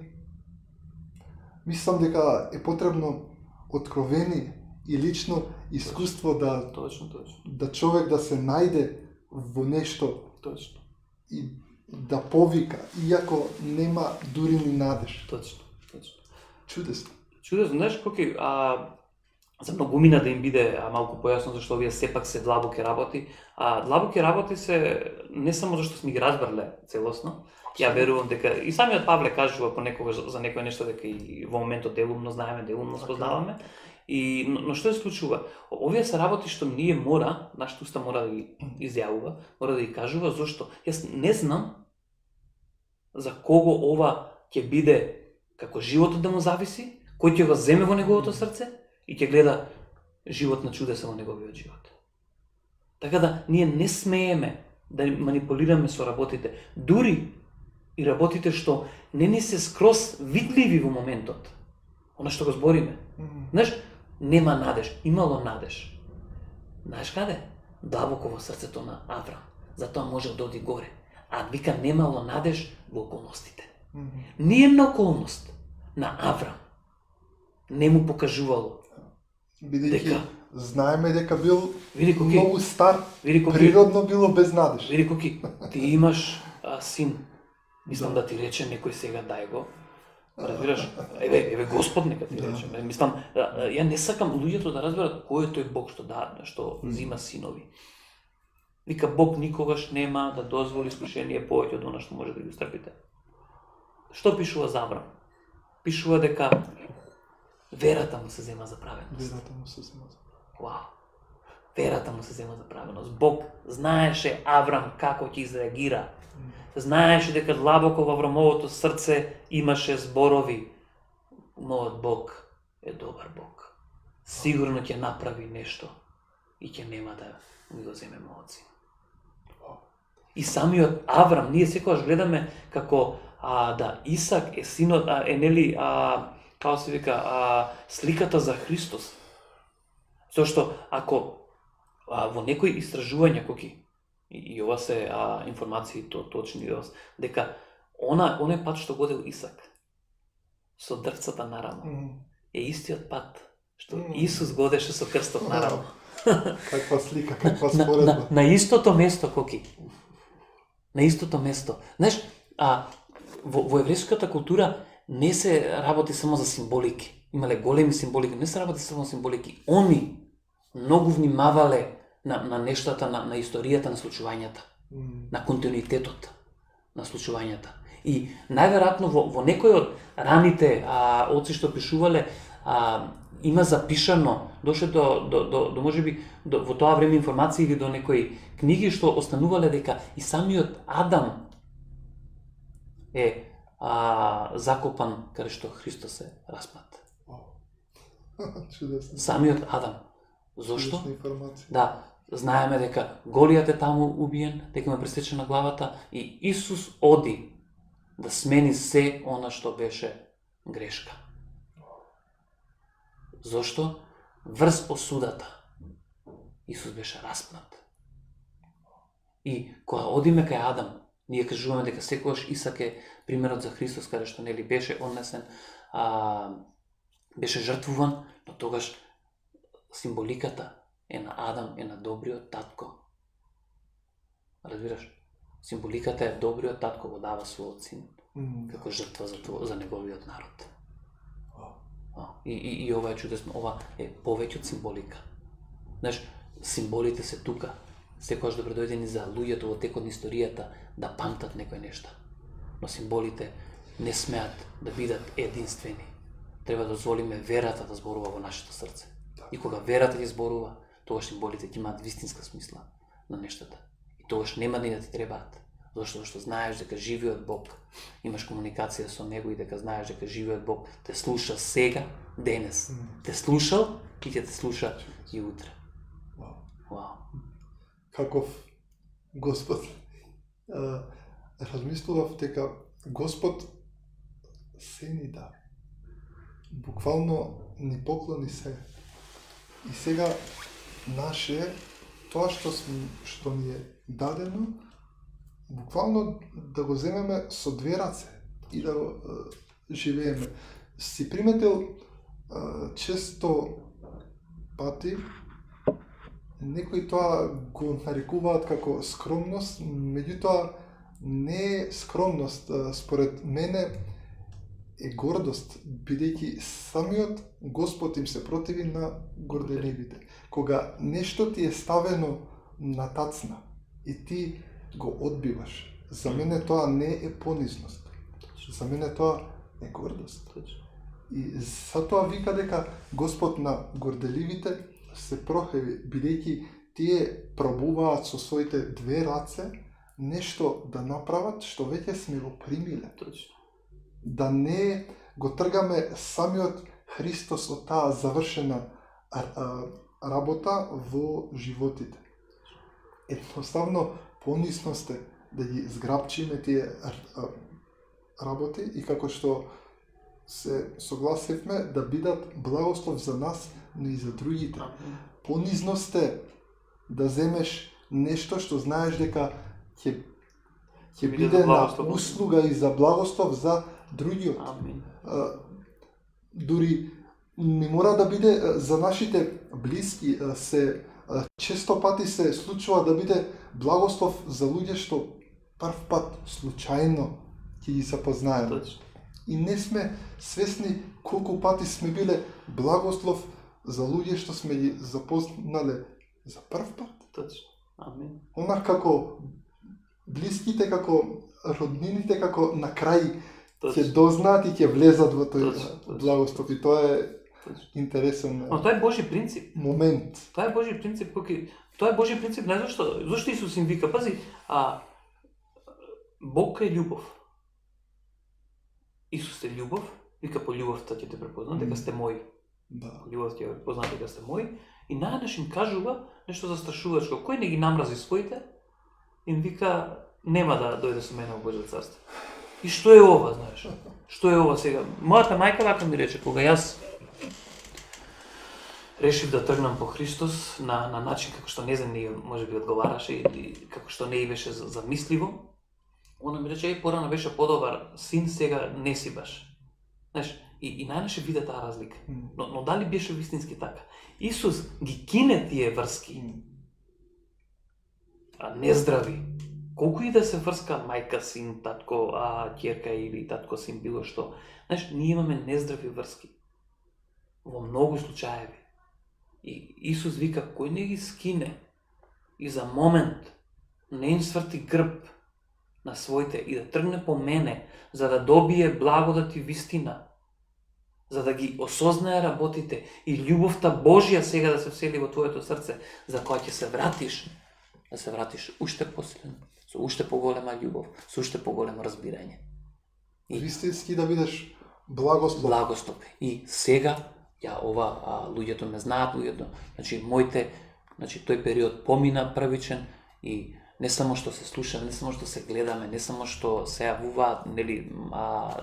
A: мислам дека е потребно откровение и лично искуство да човек да се најде во нешто.
B: Точно.
A: И да повика, иако нема дури ни надеж.
B: Точно.
A: Чудесно.
B: Знаеш, коки, за многумина да им биде малку појасно зашто овие сепак се длабоки работи. Длабоки работи се не само зашто сме ги разбрале целосно. Ја верувам дека и самиот Павле кажува понекогаш за некој нешто дека и во моментот делумно знаеме, делумно спознаваме. Но што се случува? Овие се работи што ние мора, нашата уста мора да ги изјавува, мора да ги кажува, зошто? Јас не знам за кого ова ќе биде како животот да му зависи, кој ќе го земе во неговото срце, и ќе гледа живот на чудеса во неговиот живот. Така да ние не смееме да манипулираме со работите, дури и работите што не ни се скроз видливи во моментот. Она што го збориме. Знаеш, нема надеж, имало надеж. Знаеш каде? Длабоко во срцето на Аврам. Затоа можел да оди горе. А вика немало надеж во околностите. Ни една околност на Аврам не му покажувало.
A: Бидејќи знаеме дека бил
B: Види коки,
A: многу стар,
B: види коки,
A: природно било без надеж.
B: види коки, ти имаш син. Мислам да ти рече некој сега дај го. Разбираш? Еве Господ нека ти рече. Мислам, ја не сакам луѓето да разберат кој е тој Бог што зима синови. Вика Бог никогаш нема да дозволи искушение повеќе од она што може да ги устрпите. Што пишува за Аврам? Пишува дека верата му се зема за праведност.
A: Верата му се зема за праведност.
B: Вау. Верата му се зема за праведност. Бог знаеше Аврам како ќе изреагира. Знаеше дека длабоко во Аврамовото срце имаше зборови. Мојот Бог е добар Бог. Сигурно ќе направи нешто и ќе нема да ми го земе мојот син. И самиот Аврам, ние секогаш гледаме како да Исак е синот, нели како се вика, сликата за Христос. Зошто ако во некои истражувања коки и ова се информации точни до вас, дека оној пат што годел Исак со дрвцата нарамо е истиот пат што Исус годеше со крстот нарамо.
A: Каква слика, каква споредба.
B: На истото место коки. На истото место. Знаеш, во еврејската култура не се работи само за символики. Имале големи символики, не се работи само за символики. Они многу внимавале на нештата, на историјата на случувањата, на континуитетот на случувањата. И најверојатно во некој од раните оци што пишувале, има запишано, дошле до можеби во тоа време информации или до некои книги што останувале дека и самиот Адам е закопан каде што Христос е распнат.
A: Чудесно.
B: Самиот Адам. Зошто?
A: Чудесна информација.
B: Да, знаеме дека Голијат е таму убиен, дека му е пресечена главата и Исус оди да смени се она што беше грешка. Зошто? Врз осудата Исус беше распнат. И кога одиме кај Адам, ние кажуваме дека секогаш Исак е примерот за Христос, каде што нели беше однесен, беше жртвуван, но тогаш символиката е на Адам, е на добриот татко. Разбираш? Символиката е добриот татко го дава својот син како жртва за неговиот народ. И ова е чудесно, ова е повеќе од символика. Знаеш, символите се тука, секогаш добредојдени за луѓето во текот на историјата да памтат некои нешта. Но символите не смеат да бидат единствени. Треба да дозволиме верата да зборува во нашето срце. И кога верата ќе зборува, тогаш символите ќе имаат вистинска смисла на нештата. И тогаш нема да ти требаат. Зашто знаеш дека живиот Бог, имаш комуникација со Него и дека знаеш дека живиот Бог те слуша сега, денес. Те слушал и ќе те слуша и утре. Вау.
A: Каков Господ. Размислував дека Господ се ни да. Буквално ни поклони се. И сега наше тоа што ни е дадено, буквално да го земеме со две раце и да го живееме. Си приметил често пати некои тоа го нарекуваат како скромност, меѓутоа не е скромност, според мене е гордост, бидејќи самиот Господ им се противи на горделивите. Кога нешто ти е ставено на тацна и ти го одбиваш, за мене тоа не е понизност. За мене тоа е гордост. И затоа вика дека Господ на горделивите се прохеви, бидејќи тие пробуваат со своите две раце нешто да направат што веќе сме го примиле. Да не го тргаме самиот Христос од таа завршена работа во животите. Едноставно понизно сте да ги зграбчиме тие работи и како што се согласивме да бидат благослов за нас, но и за другите. Понизно сте да земеш нешто што знаеш дека ќе биде на услуга и за благослов за другиот. Дури не мора да биде за нашите блиски, често пати се случува да биде благослов за луѓе што прв пат случајно ќе ги запознаеме. И не сме свесни колку пати сме биле благослов за луѓе што сме ги запознале за прв пат.
B: Точно. Амин.
A: Онак како блиските, како роднините, како на крај ќе дознаат и ќе влезат во тој благослов. И тоа е интересен.
B: Но тоа е Божи принцип.
A: Момент.
B: Тоа е Божи принцип, тоа е Божи принцип, не зашто Исус им вика, пази, Бог е љубов. Исус е љубов, вика по љубовта ќе те препознат дека сте мои.
A: Да.
B: Љубов ќе препознат дека сте мои. И најнаш им кажува нешто застрашувачко. Кој не ги намрази своите, им вика нема да дојде со мене во Божјото царство. И што е ова, знаеш? Што е ова сега? Мојата мајка вака ми рече, кога јас решив да тргнам по Христос на начин како што не знам не можеби одговараше или како што не беше замисливо, она ми рече порано беше подобар син, сега не си баш. Знаеш, и најнаше виде таа разлика. Но дали беше вистински така? Исус ги кине тие врски, нездрави. Колку и да се врска мајка, син, татко, ќерка или татко, син, било што. Знаеш, ние имаме нездрави врски. Во многу случаеви. И Исус вика, кој не ги скине и за момент не им сврти грб на своите и да тргне по мене, за да добие благодат и вистина, за да ги осознае работите и љубовта Божја сега да се всели во твоето срце, за која ќе се вратиш, да се вратиш уште посилен, со уште поголема љубов, со уште поголемо разбирање.
A: Вистински да бидеш благослов.
B: Благослов. И сега, луѓето ме знаат, тој период помина првичен и не само што се слушаме, не само што се гледаме, не само што се јавуваат,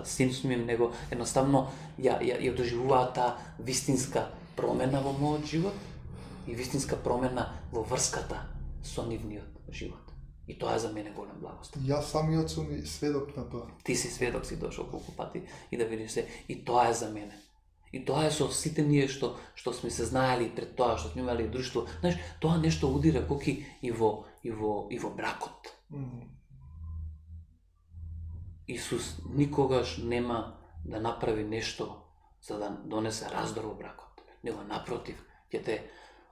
B: симптоми, него едноставно ја доживуваат таа вистинска промена во мојот живот и вистинска промена во врската со нивниот живот. И тоа е за мене голем благослов.
A: Јас самиот сум и сведок на тоа.
B: Ти си сведок, си дошол колку пати и да видиш се, и тоа е за мене. И тоа е со сите ние што сме се знаели пред тоа, што сме имали друштво. Знаеш, тоа нешто удира коки и во бракот. Исус никогаш нема да направи нешто за да донесе раздор во бракот. Него напротив, ќе те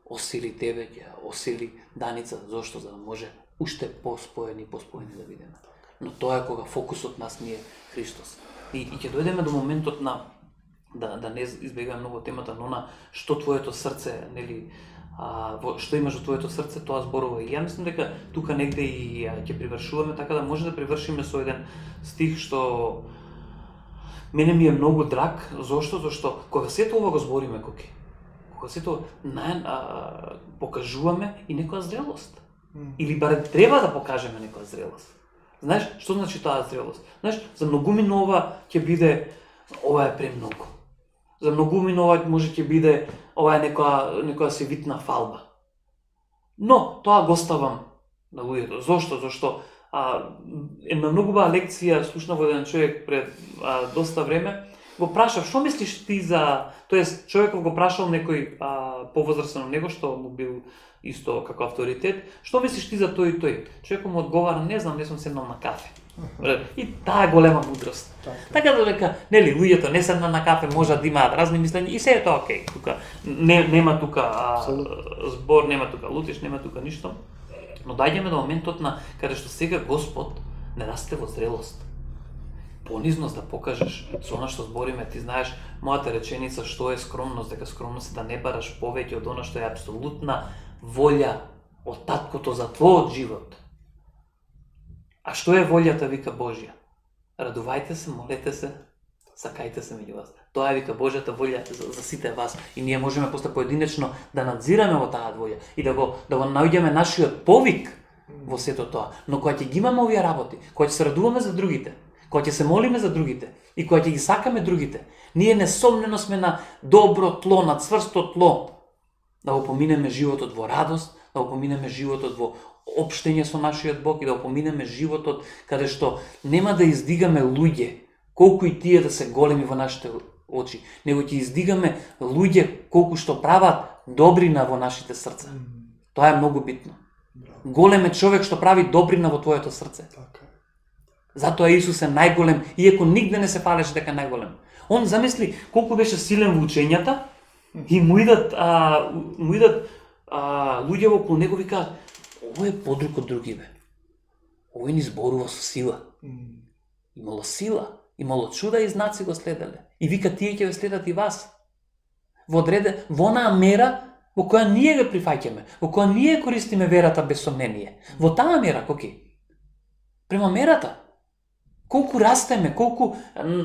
B: осили тебе, ќе осили Даница, зошто? За да може уште поспоени да видиме. Но тоа е кога фокусот нас ни е Христос. И ќе дојдеме до моментот на да не избегаме многу темата, но на што твоето срце, нели, што имаш во твоето срце, тоа зборува. И ја мислам дека тука негде и ќе привршуваме, така да може да привршиме со еден стих што мене ми е многу драг. Зошто? Зашто кога сето ова го збориме, кога сето покажуваме и некоја зрелост. Или барем треба да покажеме некоја зрелост. Знаеш, што значи таа зрелост? Знаеш, за многумина ова ќе биде ова е премногу. За многумина ова може ќе биде ова е некоја севитна фалба. Но тоа го ставам на луѓето. Зошто? Зашто една многу баа лекција слушна во еден човек пред доста време, го прашав што мислиш ти за, тоест човеков го прашал некој повозрастен од него што му бил исто како авторитет, што мислиш ти за тој и тој? Човекот му одговара, не знам, не сум седнал на кафе. И таа е голема мудрост. Така да дека, нели, луѓето не седнат на кафе, можат да имаат разни мислења и се е тоа окей. Тука нема тука збор, нема тука лутиш, нема тука ништо. Но доаѓаме до моментот на каде што сега Господ не расте во зрелост. Понизност да покажеш со она што збориме, ти знаеш мојата реченица што е скромност, дека скромност е да не бараш повеќе од она што е апсолутна волја од таткото за твојот живот. А што е волјата, вика Божја? Радувајте се, молете се, сакајте се меѓу вас. Тоа е, вика, Божјата волја за сите вас. И ние можеме после поединечно да надзираме во таа волја и да го наоѓаме нашиот повик во сето тоа. Но кога ќе ги имаме овие работи, кога ќе се радуваме за другите, кога ќе се молиме за другите и кога ќе ги сакаме другите, ние несомнено сме на добро тло, на цврсто тло, да го поминеме животот во радост, да го поминеме животот во општење со нашиот Бог и да го поминеме животот каде што нема да издигаме луѓе, колку и тие да се големи во нашите очи, него ќе издигаме луѓе колку што прават добрина во нашите срца. Тоа е многу битно. Голем е човек што прави добрина во твоето срце. Затоа Исус е најголем, иако нигде не се фалеше дека е најголем. Он замисли колку беше силен во учењата и му идат луѓе околу него викаат: овој е подруг од другиве. Овој ни зборува со сила. Имало сила, имало чуда и знаци го следеле. И вика: тие ќе ве следат и вас. Во онаа мера во која ние го прифаќаме, во која ние користиме верата без сомнение. Во таа мера, коки? Према мерата. Колку растеме, колку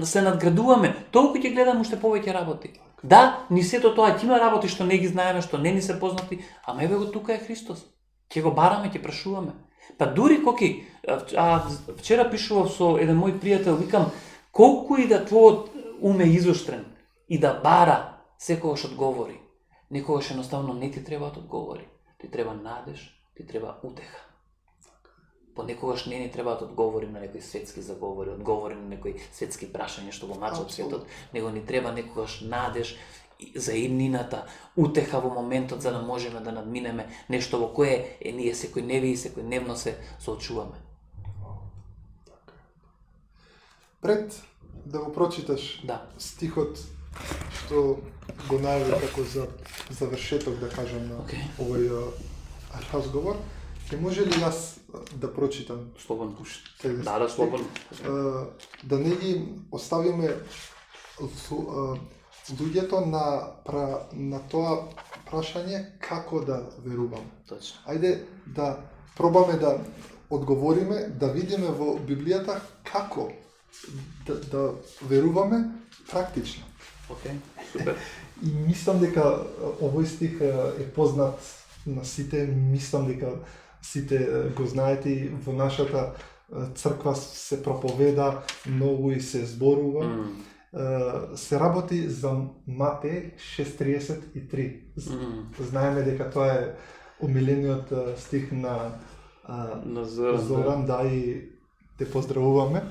B: се надградуваме, толку ќе гледаме уште повеќе работи. Да, ни сето тоа ќе има работи што не ги знаеме, што не ни се познати, ама еве го тука е Христос. Ќе го бараме, ќе прашуваме. Па дури коки, вчера пишував со еден мој пријател, викам, колку и да твојот ум е изоштрен и да бара, секогаш одговори. Некогаш едноставно не ти треба одговори. Ти треба надеж, ти треба утеха. Понекогаш не ни треба да одговорим на некои светски заговори, одговори на некои светски прашања што го мачат светот, него ни треба некогаш надеж за иднината, утеха во моментот за да можеме да надминеме нешто во кое ние секојдневно и секојдневно се соочуваме.
A: Пред да го прочиташ стихот што го најави како за завршеток, да кажам, на овој разговор, ќе може ли јас да прочитам?
B: Слободно. Да, слободно.
A: Да не ги оставиме луѓето на тоа прашање како да веруваме.
B: Точно.
A: Ајде да пробаме да одговориме, да видиме во Библијата како да веруваме практично.
B: Океј, супер.
A: И мислам дека овој стих е познат на сите, мислам дека сите го знаете и во нашата црква се проповеда многу и се зборува. Се работи за Матеј 6:33. Знаеме дека тоа е омилениот стих на Зоран, да, и те поздравуваме.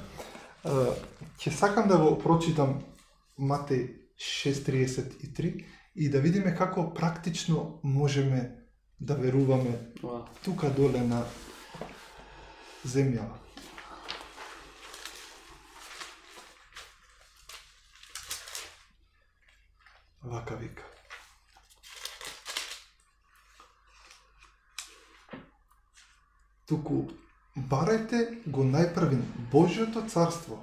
A: Ќе сакам да го прочитам Матеј 6:33 и да видиме како практично можеме да веруваме тука доле на земјава. Вака вика: туку барајте го најпрвин Божјото царство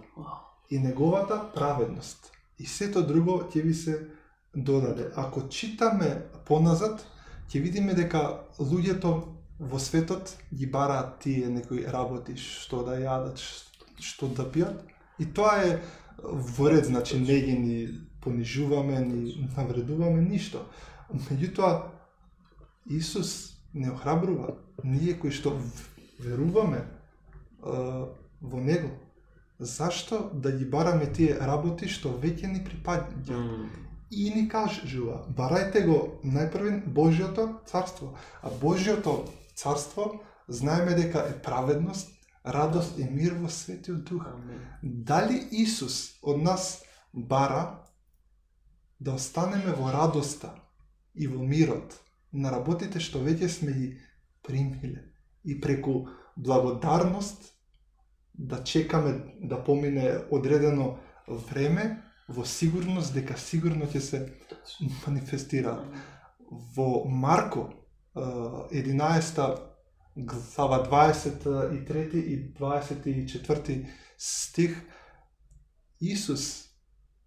A: и неговата праведност, и сето друго ќе ви се додаде. Ако читаме поназад, ќе видиме дека луѓето во светот ги бараат тие некои работи, што да јадат, што да пијат, и тоа е во ред, значи не ги ни понижуваме, ни навредуваме, ништо. Меѓутоа, Исус не охрабрува ние кои што веруваме во Него. Зашто да ги бараме тие работи што веќе ни припаѓаат? И ни кажува: барајте го најпрвен Божјото царство. А Божјото царство знаеме дека е праведност, радост и мир во Светиот Дух. Дали Исус од нас бара да останеме во радоста и во мирот на работите што веќе сме ги примиле и преку благодарност да чекаме да помине одредено време во сигурност дека сигурно ќе се манифестира. Во Марко 11 глава 23 и 24 стих Исус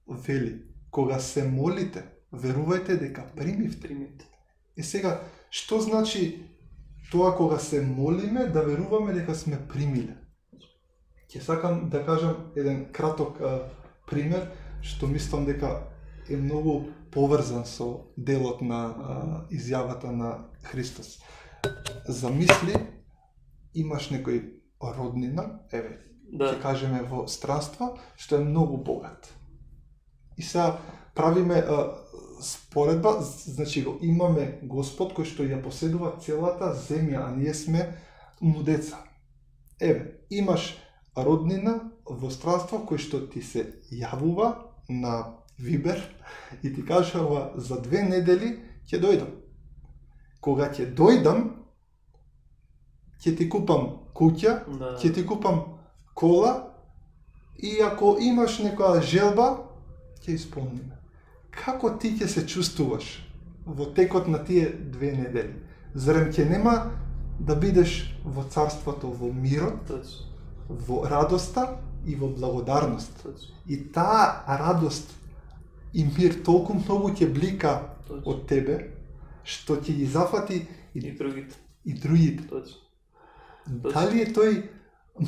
A: вели: кога се молите, верувајте дека примивте. И сега, што значи тоа кога се молиме да веруваме дека сме примиле? Ќе сакам да кажам еден краток пример. што мислам дека е многу поврзан со делот на изјавата на Христос. Замисли, имаш некој роднина, еве, ќе кажеме во странство, што е многу богат. И сега правиме споредба, значи го имаме Господ кој што ја поседува целата земја, а ние сме му деца. Еве, имаш роднина во странство кој што ти се јавува на Вибер и ти кажува за 2 недели ќе дојдам. Кога ќе дојдам, ќе ти купам куќа, ќе ти купам кола и ако имаш некоја желба, ќе исполниме. Како ти ќе се чувствуваш во текот на тие 2 недели? Зарем ќе нема да бидеш во царството, во мирот, во радоста и во благодарност. И таа радост и мир толку многу ќе блика од тебе, што ќе ги зафати
B: и другите.
A: Дали е тој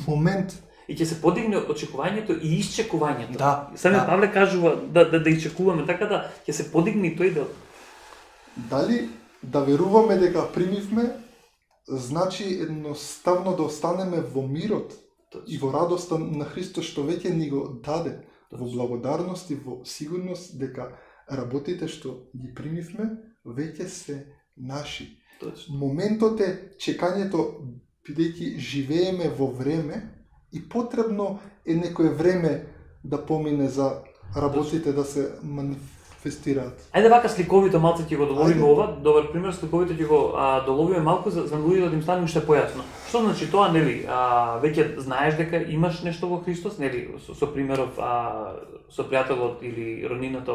A: момент
B: и ќе се подигне очекувањето и исчекувањето.
A: Да.
B: Саме Павле кажува да изчекуваме, така да ќе се подигне и тој дел.
A: Дали да веруваме дека примивме, значи едноставно да останеме во мирот и во радоста на Христос што веќе ни го даде, во благодарност и во сигурност дека работите што ги примивме веќе се наши. Моментот е чекањето, бидејќи живееме во време и потребно е некое време да помине за работите да се манифестираат.
B: Ајде вака сликовито малку ќе го доловиме ова, добар пример, сликовито ќе го доловиме малку за луѓето да им стане уште појасно. Што значи тоа, нели, веќе знаеш дека имаш нешто во Христос, нели, со примеров со пријателот или роднината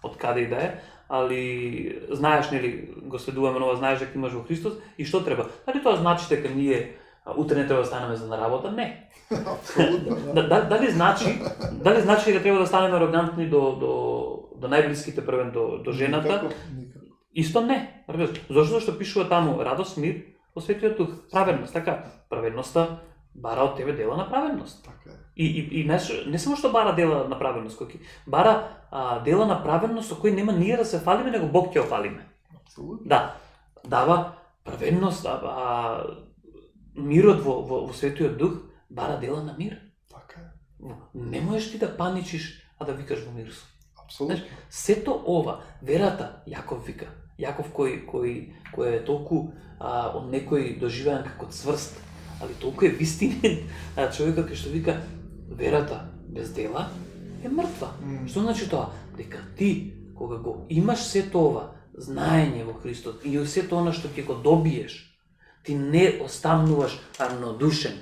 B: од каде и да е, али знаеш, нели, го следуваме нова, знаеш дека имаш во Христос и што треба? Дали тоа значи дека ние утре не треба да станеме за на работа? Не.
A: Апсолутно.
B: Дали значи дека треба да станеме арогантни до најблиските првен до жената? Исто не. Зошто што пишува таму радост, мир во Светиот Дух, праведност, така. Праведноста бара од тебе дела на праведност.
A: Така е.
B: И не само што бара дела на праведност, кој бара дела на праведност со кој нема ние да се фалиме, него Бог ќе офалиме.
A: Апсолутно.
B: Да, дава праведност, мирот во Светиот Дух бара дела на мир.
A: Така е.
B: Не можеш ти да паничиш, а да викаш во мир.
A: Апсолутно.
B: Сето ова, верата, Јаков вика. Јаков кој е толку од некој доживеан како цврст, али толку е вистинен човекот кој што вика верата без дела е мртва. Што значи тоа? Дека ти кога го имаш сето ова знаење во Христос и сето она што ќе го добиеш, ти не остануваш равнодушен.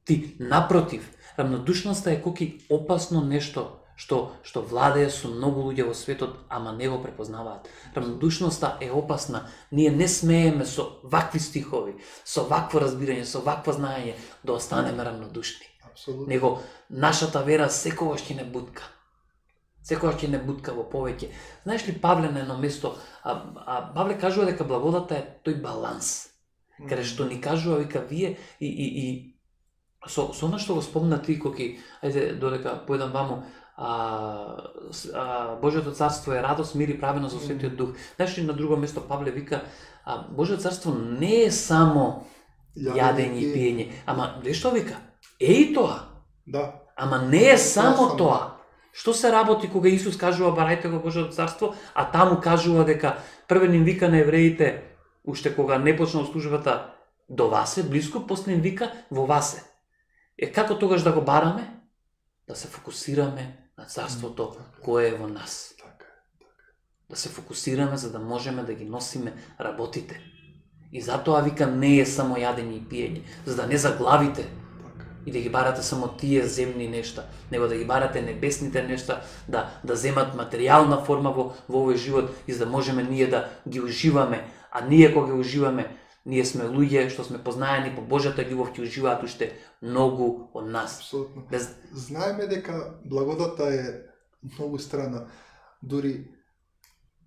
B: Ти напротив, равнодушноста е колки опасно нешто што владее со многу луѓе во светот, ама не го препознаваат. Равнодушноста е опасна. Ние не смееме со вакви стихови, со вакво разбирање, со вакво знаење да останеме равнодушни.
A: Апсолутно.
B: Него нашата вера секогаш ќе не бутка. Секогаш ќе не бутка во повеќе. Знаеш ли, Павле на едно место, Павле кажува дека благодата е тој баланс. Каде што ни кажува, вика, вие и со она што го спомна ти, коки, ајде додека појдам ваму, Божјото царство е радост, мир и праведност во Светиот Дух. Знаеш ли, на друго место Павле вика, Божјото царство не е само јадење и пиење, ама што вика? Е и тоа.
A: Да.
B: Ама не е само тоа. Што се работи кога Исус кажува барајте го Божјото царство, а таму кажува дека првен им вика на евреите, уште кога не почнал службата, до вас е близко, после им вика во вас е. Како тогаш да го бараме? Да се фокусираме на царството кое е во нас. Да се фокусираме за да можеме да ги носиме работите. И затоа вика не е само јадење и пиење, за да не заглавите и да ги барате само тие земни нешта, него да ги барате небесните нешта, да земат материјална форма во овој живот и за да можеме ние да ги уживаме, а ние кога ги уживаме, ние сме луѓе што сме познаени по Божјата љубов, ќе уживаат уште многу од нас.
A: Апсолутно. Знаеме дека благодата е многу страна. Дури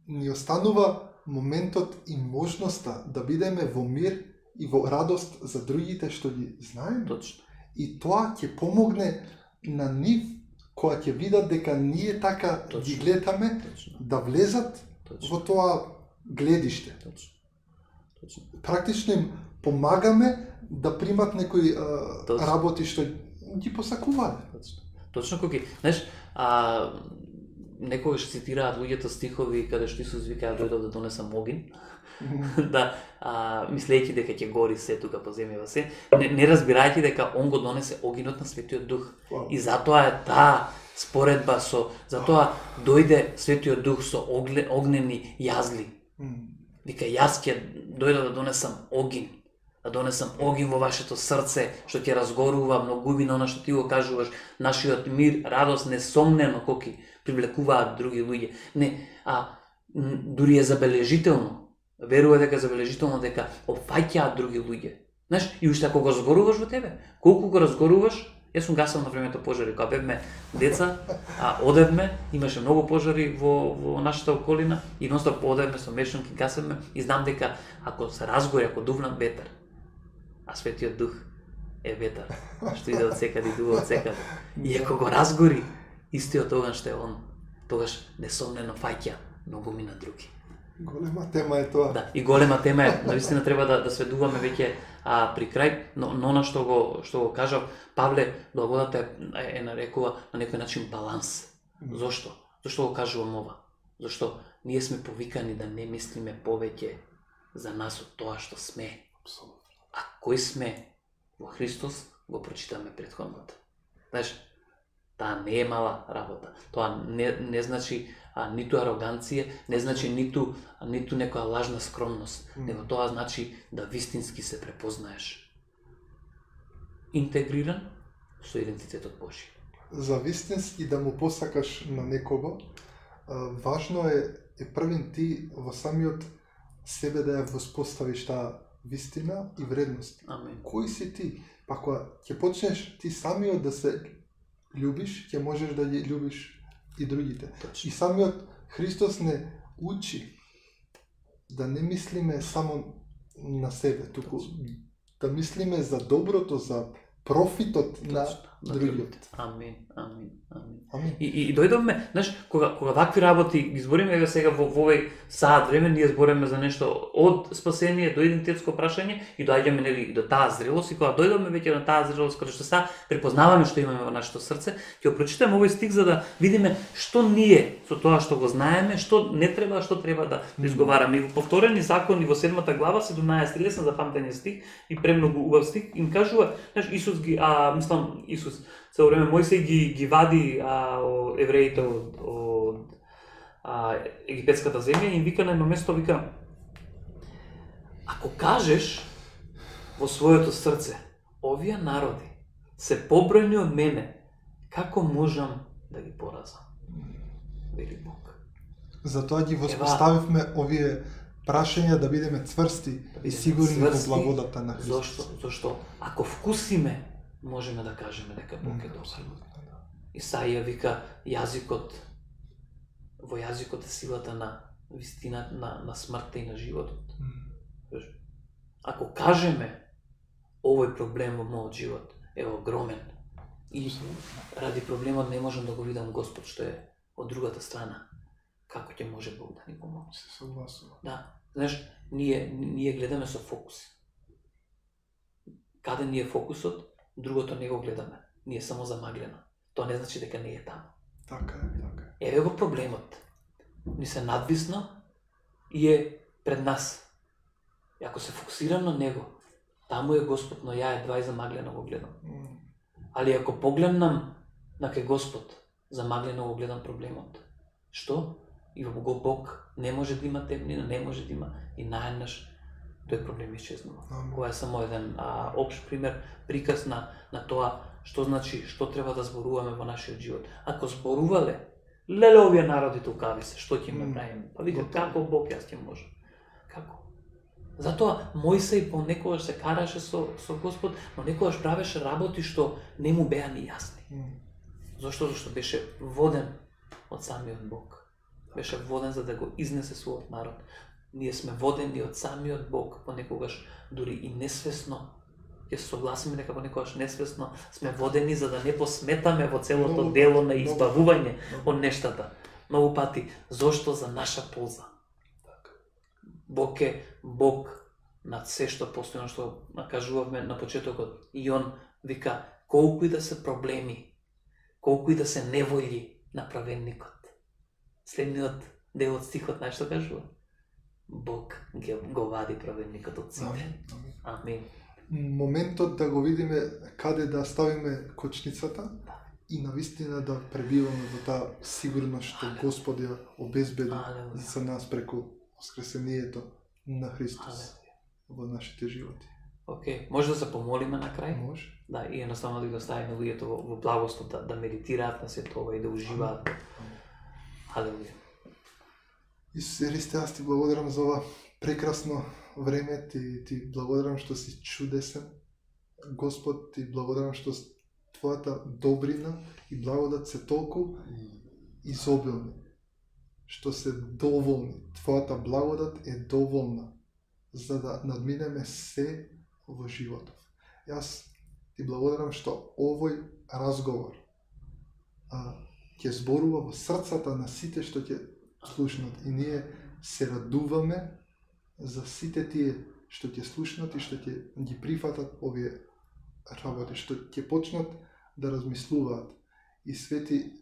A: ни останува моментот и можноста да бидеме во мир и во радост за другите што ги знаеме.
B: Точно.
A: И тоа ќе помогне на нив кога ќе видат дека ние така
B: Точно.
A: ги гледаме,
B: Точно.
A: да влезат
B: Точно.
A: во тоа гледиште.
B: Точно. Точно.
A: Практично им помагаме да примат некои
B: Точно.
A: работи што ги посакуваат.
B: Точно. Точно кој знаеш, некогаш цитираат луѓето стихови каде што Исус вика дојдов да донесам огин. Да, мислејќи дека ќе гори се тука по земјава се, не разбирајќи дека он го донесе огинот на Светиот Дух.
A: Wow.
B: И затоа е таа споредба затоа дојде Светиот Дух со огнени јазли. Вика, јас ќе дојда да донесам огин. Да донесам огин во вашето срце, што ќе разгорува многубина, она што ти го кажуваш, нашиот мир, радост, несомнено коки привлекуваат други луѓе. Не, дури е забележително. Верува дека забележително дека опфаќаат други луѓе. Знаеш, и уште ако го разгоруваш во тебе, колку го разгоруваш, јас сум гасал на времето пожари, кога бевме деца, одевме, имаше многу пожари во нашата околина и ностоп одевме со мешанки, гасевме и знам дека ако се разгори, ако дувна ветер, а Светиот Дух е ветер, што иде од секаде и дува од секаде. И ако го разгори, истиот оган што е он, тогаш несомнено фаќа многумина други.
A: Голема тема е тоа.
B: Да, и голема тема е, навистина треба да сведуваме веќе при крај, но она што го кажав, Павле, благодата е нарекува на некој начин баланс. Зошто? Зошто го кажувам ова? Зошто ние сме повикани да не мислиме повеќе за нас од тоа што сме.
A: Апсолутно.
B: А кој сме во Христос, го прочитаме претходното. Знаеш, таа не е мала работа. Тоа не значи ниту ароганција, не значи ниту некоја лажна скромност, него тоа значи да вистински се препознаеш. Интегриран со идентитетот Божи.
A: За вистински да му посакаш на некого, важно е првен ти во самиот себе да ја воспоставиш таа вистина и вредност.
B: Амин.
A: Кој си ти? Па кога ќе почнеш ти самиот да се љубиш, ќе можеш да ги љубиш и другите.
B: Точно.
A: И самиот Христос не учи да не мислиме само на себе, туку да мислиме за доброто, за профитот на другите.
B: Амин, амин, амин.
A: Амин.
B: И дојдовме, знаеш, кога вакви работи ги збориме еве сега во овој саат време, ние збориме за нешто од спасение до идентитетско прашање и доаѓаме нели до таа зрелост и кога дојдовме веќе на таа зрелост кога што препознаваме што имаме во нашето срце, ќе прочитаме овој стих за да видиме што ние со тоа што го знаеме, што не треба, што треба да изговараме. И во повторени закони во 7 глава 17:30 запамтени стих и премногу убав стих им кажува, знаеш, Исус ги Исус цело време Мојсей ги вади евреите од египетската земја и им вика на едно место, вика, ако кажеш во своето срце, овие народи се побројни од мене, како можам да ги поразам? Вели Бог.
A: Затоа ги воспоставивме овие прашања да бидеме цврсти и сигурни во благодата на Христос.
B: Зошто? Ако вкусиме, можеме да кажеме дека Бог е добар. Исаија вика, во јазикот е силата на вистина, на смртта и на животот. Ако кажеме, овој проблем во мојот живот е огромен и ради проблемот не можам да го видам Господ што е од другата страна, како ќе може Бог да ни помогне?
A: Се согласувам.
B: Да, знаеш, ние гледаме со фокус. Каде ни е фокусот, другото не го гледаме. Ние само замаглено. Тоа не значи дека не е таму.
A: Така е, така е.
B: Еве го проблемот. Ни се надвисна и е пред нас. И ако се фокусирам на него, таму е Господ, но ја едва и замаглено го гледам. Али ако погледнам на кај Господ, замаглено го гледам проблемот. Што? И во Бог не може да има темнина, не може да има и наеднаш тој проблем исчезнува. Ова е само еден општ пример, приказ на тоа што значи, што треба да зборуваме во нашиот живот. Ако зборувале, леле овие народи тукави се, што ќе ме правиме? Па видите како Бог јас ќе можам. Како? Затоа Мојсей понекогаш се караше со Господ, но некогаш правеше работи што не му беа ни јасни. Зошто? Зашто беше воден од самиот Бог. Беше воден за да го изнесе својот народ. Ние сме водени од самиот Бог, понекогаш дури и несвесно
C: ќе се согласиме дека понекогаш несвесно сме водени за да не посметаме во целото
A: Многу
C: дело на
A: пати,
C: избавување
A: многу.
C: од нештата. Многу пати, зошто? За наша полза. Бог е Бог над се што постојано, што кажувавме на почетокот. И Он вика, колку и да се проблеми, колку и да се неволји на праведникот. Следниот дел од стихот, знаеш што кажува? Бог го вади праведникот од сите. Амин.
A: Моментот да го видиме каде да ставиме кочницата и навистина да пребиваме во таа сигурност што Господ ја обезбеди за нас преку воскресението на Христос во нашите животи.
C: Океј, може да се помолиме на крај?
A: Може.
C: Да, и едноставно да го ставиме луѓето во благослов, да медитираат на сето ова и да уживаат. Халелуја.
A: Исусе Христе, аз ти благодарам за ова прекрасно време, ти благодарам што си чудесен. Господ, ти благодарам што твојата добрина и благодат се толку изобилни, што се доволни. Твојата благодат е доволна за да надминеме се во животов. Јас ти благодарам што овој разговор ќе зборува во срцата на сите што ќе слушнат и ние се радуваме за сите тие што ќе слушнат и што ќе ги прифатат овие работи, што ќе почнат да размислуваат. И свети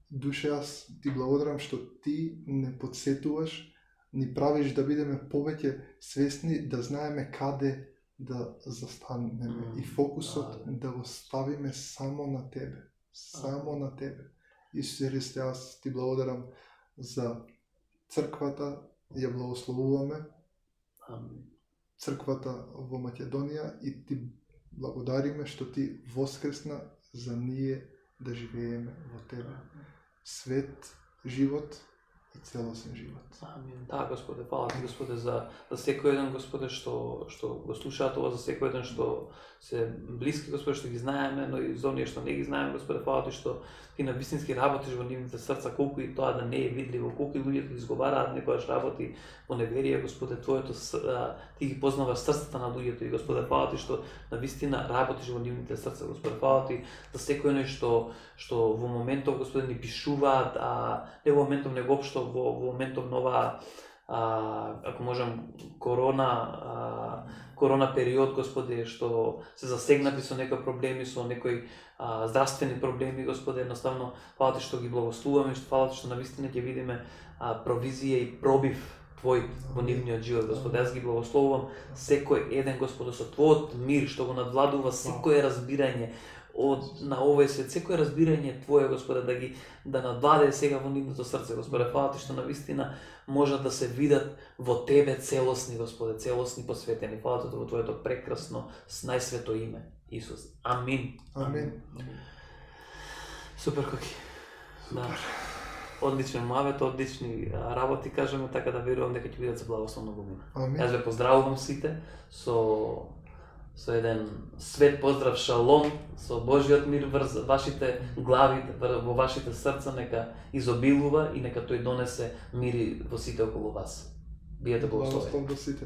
A: душе, аз ти благодарам што ти не подсетуваш, ни правиш да бидеме повеќе свесни, да знаеме каде да застанеме и фокусот да го ставиме само на тебе. Само на тебе. Исусе Христе, аз ти благодарам за црквата, ја благословуваме. Црквата во Македонија и ти благодариме што ти воскресна за ние да живееме во тебе. Свет живот и целосен живот.
C: Амин. Да, Господе, фала ти, Господе, за секој еден, Господе, што го слушаат ова, за секој еден што се блиски, Господе, што ги знаеме, но и за оние што не ги знаеме, Господе, фала ти што ти на вистински работиш во нивните срца, колку и тоа да не е видливо, колку и луѓето изговараат некојаш работи во неверие, Господе, твоето ти ги познаваш срцата на луѓето и Господе, фала ти што на вистина работиш во нивните срца, Господе, фала ти за секој еден што во моментов, Господе, ни пишуваат, не во моментов него општо во моментов нова ако можам корона период, Господе, што се засегнати со некои проблеми, со некои здравствени проблеми, Господе, едноставно фала ти што ги благословуваме, фала ти што навистина ќе видиме провизија и пробив Твој во нивниот живот, Господе. Јас ги благословувам секој еден, Господе, со Твојот мир што го надвладува секое разбирање на овој свет, секое разбирање Твое, Господе, да надвладе сега во нивното срце, Господе. Фала ти што навистина можат да се видат во Тебе целосни, Господе, целосни посветени. Фала ти во Твоето прекрасно, најсвето име, Исус. Амин.
A: Амин.
C: Супер, Коки. Да. Одличен муавет, одлични работи, кажеме, така да верувам дека ќе бидат за благословна година.
A: Амин.
C: Јас ве поздравувам сите со еден свет поздрав, шалом, со Божиот мир врз вашите глави, во вашите срца, нека изобилува и нека тој донесе мири во сите околу вас. Биете благословени.
A: Благослов до сите.